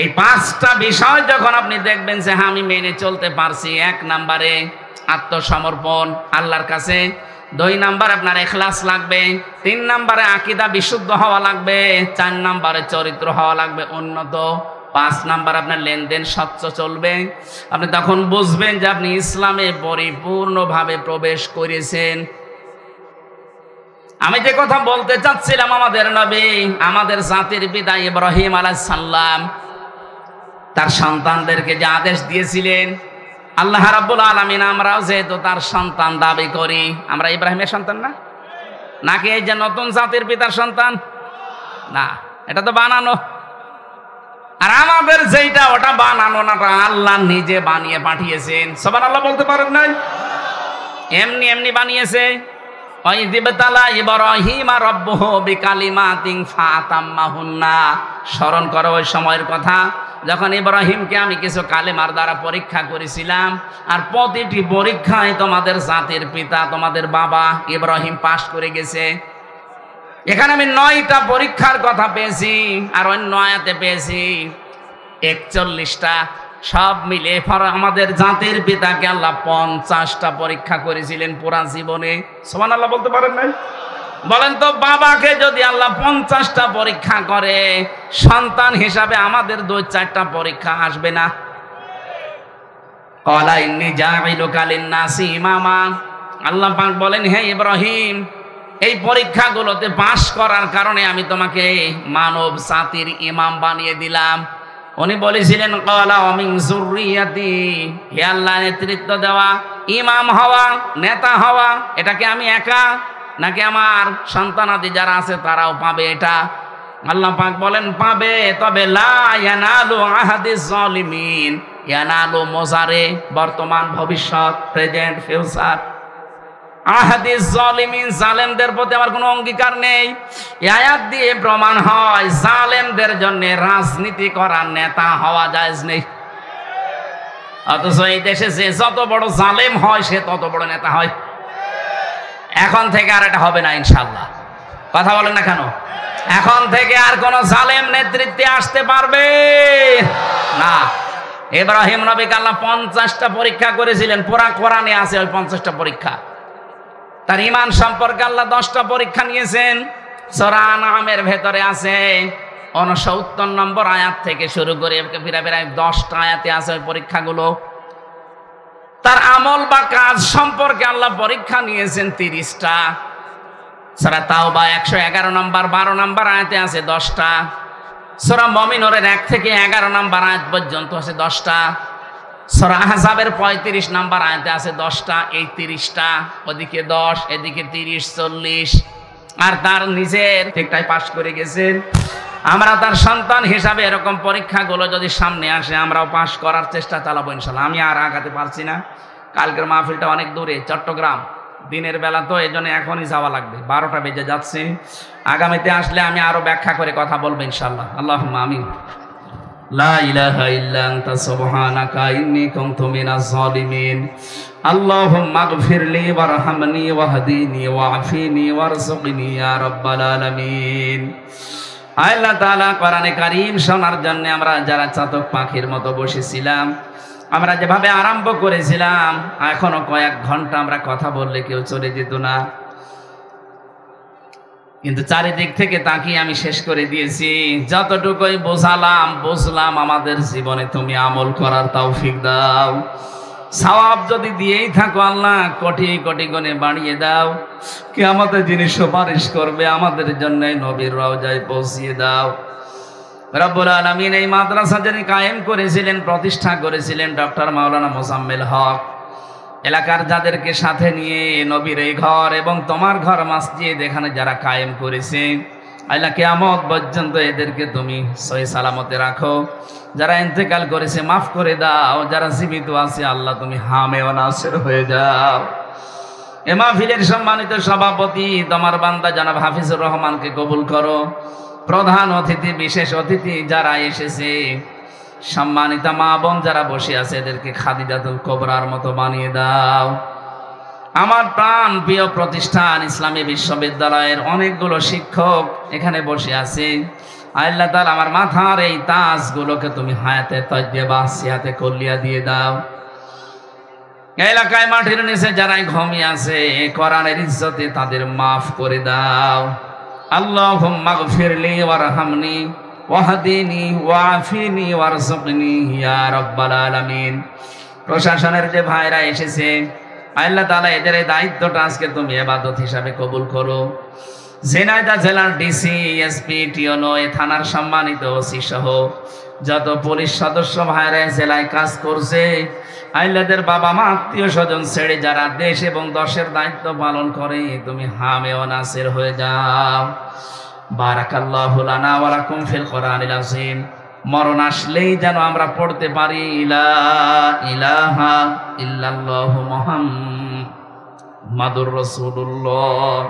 এই 5টা বিষয় যখন আপনি দেখবেন যে হ্যাঁ আমি মেনে চলতে পারছি, 1 নাম্বারে আত্মসমর্পণ আল্লাহর কাছে, 2 নাম্বার আপনার ইখলাস লাগবে, 3 নাম্বারে আকীদা বিশুদ্ধ হওয়া লাগবে, 4 নাম্বারে চরিত্র হওয়া লাগবে উন্নত, 5 নাম্বার আপনার লেনদেন স্বচ্ছ চলবে। আপনি তখন বুঝবেন যে আপনি ইসলামে পরিপূর্ণভাবে প্রবেশ করেছেন। আমি যে কথা বলতে চাচ্ছিলাম, আমাদের নবী, আমাদের জাতির পিতা ইব্রাহিম আলাইহিস সালাম তার সন্তানদেরকে যে আদেশ দিয়েছিলেন, আল্লাহ রাব্বুল আলামিন আমরাও যেহেতু তার সন্তান দাবি করি, আমরা ইব্রাহিমের সন্তান না? নাকি এই যে নতুন জাতির পিতার সন্তান? না, এটা তো বানানো। আর আমাদের যেটা ওটা বানানো না, আল্লাহ নিজে বানিয়ে পাঠিয়েছেন। সুবহানাল্লাহ বলতে পারেন নাই? এমনি এমনি বানিয়েছে। স্মরণ করো ওই সময়ের কথা যখন ইব্রাহিমকে আমি কিছু কালেমার দ্বারা পরীক্ষা করেছিলাম, আর প্রতিটি পরীক্ষায় তোমাদের জাতির পিতা, তোমাদের বাবা ইব্রাহিম পাশ করে গেছে। এখানে আমি 9টা পরীক্ষার কথা পেয়েছি, আর অন্য আয়াতে পেয়েছি 41টা। সব মিলে আমাদের জাতির পিতাকে আল্লাহ 50টা পরীক্ষা করেছিলেন পুরা জীবনে। সুবহানাল্লাহ বলতে পারেন নাই? বলেন তো, বাবাকে যদি আল্লাহ 50টা পরীক্ষা করে, সন্তান হিসাবে আমাদের 2-4টা পরীক্ষা আসবে না? ক্বালা ইন্নী জাইলুকা লিন-নাসি ইমামা। আল্লাহ পাক বলেন, হে ইব্রাহিম, এই পরীক্ষাগুলোতে পাশ করার কারণে আমি তোমাকে মানব জাতির ইমাম বানিয়ে দিলাম। উনি বলেছিলেন ক্বালা ওয়া মিন যুররিয়াতি, হে আল্লাহ, নেতৃত্ব দেওয়া, ইমাম হওয়া, নেতা হওয়া, এটা কি আমি একা নাকি আমার সন্তানাদি যারা আছে তারাও পাবে? এটা আল্লাহ পাক বলেন পাবে, তবে লা ইয়ানালু আহাদিজ জালিমিন। ইয়ানালু মোজারে, বর্তমান, ভবিষ্যৎ, প্রেজেন্ট, ফিউচার। আহাদিজ জালিমিন, জালেমদের প্রতি আমার কোনো অঙ্গীকার নেই। এই আয়াত দিয়ে প্রমাণ হয় জালেমদের জন্য রাজনীতি করার নেতা হওয়া জায়েজ নেই। অথচ এই দেশে যে যত বড় জালেম হয় সে তত বড় নেতা হয়। এখন থেকে আর এটা হবে না ইনশাআল্লাহ। কথা বলেন না কেন? এখন থেকে আর কোন জালেম নেতৃত্বে আসতে পারবে না। ইব্রাহিম নবীকে আল্লাহ 50টা পরীক্ষা করেছিলেন, পুরা কোরআনে আছে ওই 50টা পরীক্ষা। তার ঈমান সম্পর্কে আল্লাহ 10টা পরীক্ষা নিয়েছেন। সূরা আনআমের ভেতরে আছে 69 নম্বর আয়াত থেকে শুরু করে প্রায় 10টা আয়াতে আছে ওই পরীক্ষাগুলো। তার আমল বা কাজ সম্পর্কে আল্লাহ পরীক্ষা নিয়েছেন 30টা। সূরা তাওবা 111 নম্বর 12 নম্বর আয়াতে আছে 10টা। সূরা মুমিনুরের 1 থেকে 11 নম্বর আয়াত পর্যন্ত আছে 10টা। সূরা আহজাবের 35 নম্বর আয়াতে আছে 10টা। এই 30টা, ওদিকে 10, এদিকে 30, 40। আর তার নিজের ঠিকটাই পাশ করে গেছেন। আমরা তার সন্তান হিসাবে এরকম পরীক্ষাগুলো যদি সামনে আসে আমরাও পাশ করার চেষ্টা চালাবো ইনশাআল্লাহ। আমি আর আগাতে পারছি না, কালকের মাহফিলটা অনেক দূরে, চট্টগ্রাম, দিনের বেলা তো এই জন্য এখনই যাওয়া লাগবে, 12টা বেজে যাচ্ছে। আগামীতে আসলে আমি আরো ব্যাখ্যা করে কথা বলবো ইনশাআল্লাহ। আল্লাহুম্মা আমিন। লা ইলাহা ইল্লা আনতা সুবহানাকা ইন্নী কুনতু মিনাজ জালিমিন। আল্লাহুম্মা গফিরলি ওয়ারহামনি ওয়াহদিনি ওয়াআফিনি ওয়ারযুকনি ইয়া রাব্বাল আলামিন। আল্লাহ তাআলা, কোরআনে কারীম শোনার জন্য আমরা যারা চাতক পাখির মতো বসেছিলাম, আমরা যেভাবে আরম্ভ করেছিলাম, এখনো কয়েক ঘন্টা আমরা কথা বললে কেউ চলে যেত না, কিন্তু চারিদিক থেকে তাকিয়ে আমি শেষ করে দিয়েছি। যতটুকুই বুঝলাম আমাদের জীবনে তুমি আমল করার তৌফিক দাও। সওয়াব যদি দিয়েই থাকো আল্লাহ, কোটি কোটি গুণে বাড়িয়ে দাও। কিয়ামতের যিনি সুপারিশ করবে আমাদের জন্য নবীর রওজায় পৌঁছিয়ে দাও। রব্বুল আলামিন, এই মাদ্রাসা যিনি কায়েম করেছিলেন, প্রতিষ্ঠা করেছিলেন ডক্টর মাওলানা মোজাম্মেল হক, এলাকার যাদেরকে সাথে নিয়ে নবীর এই ঘর এবং তোমার ঘর মসজিদ এখানে যারা কায়েম করেছে, আল্লাহ কিয়ামত পর্যন্ত এদেরকে তুমি সহি সালামতে রাখো। যারা ইন্তেকাল করেছে মাফ করে দাও, যারা জীবিত আছে আল্লাহ তুমি হামে ও নাসির হয়ে যাও। এ মাহফিলের সম্মানিত সভাপতি তোমার বান্দা জনাব হাফিজুর রহমানকে কবুল করো। প্রধান অতিথি, বিশেষ অতিথি যারা এসেছে, সম্মানিত মা বোন যারা বসে আছে, এদেরকে খাদিজাতুল কোবরার মতো বানিয়ে দাও। আমার প্রাণ প্রিয় প্রতিষ্ঠান ইসলামী বিশ্ববিদ্যালয়ের অনেকগুলো শিক্ষক এখানে বসে আছে। আল্লাহ তাআলা, আমার মাথার এই তাজগুলোকে তুমি হায়াতে তাইয়্যিবা সিহাতে কুল্লিয়া দিয়ে দাও। এলাকায় মাটির নিচে যারা ঘুমিয়ে আছে, কোরআনের ইজ্জতে তাদের মাফ করে দাও। আল্লাহুম্মা গফিরলি ওয়ারহামনি ওয়াহদিনি ওয়াআফিনি ওয়ারযুকনি ইয়া রাব্বাল আলামিন। প্রশাসনের যে ভাইরা এসেছে, আল্লাহ তাআলা এদের এই দায়িত্বটা আজকে তুমি ইবাদত হিসাবে কবুল করো। ঝিনাইদহ জেলার ডিসি, এসপি, টিওনো, থানার সম্মানিত ওসি সহ যত পুলিশ সদস্য ভাইরা জেলায় কাজ করছে, আল্লাহদের বাবা মা আত্মীয় স্বজন ছেড়ে যারা দেশ এবং দশের দায়িত্ব পালন করে, তুমি হামে ও নাসির হয়ে যাও। বারাকাল্লাহু লানা ওয়া লাকুম ফিল কোরআনিল আযীম। মরণ আসলেই যেন আমরা পড়তে পারি লা ইলাহা ইল্লাল্লাহু মুহাম্মাদুর রাসূলুল্লাহ।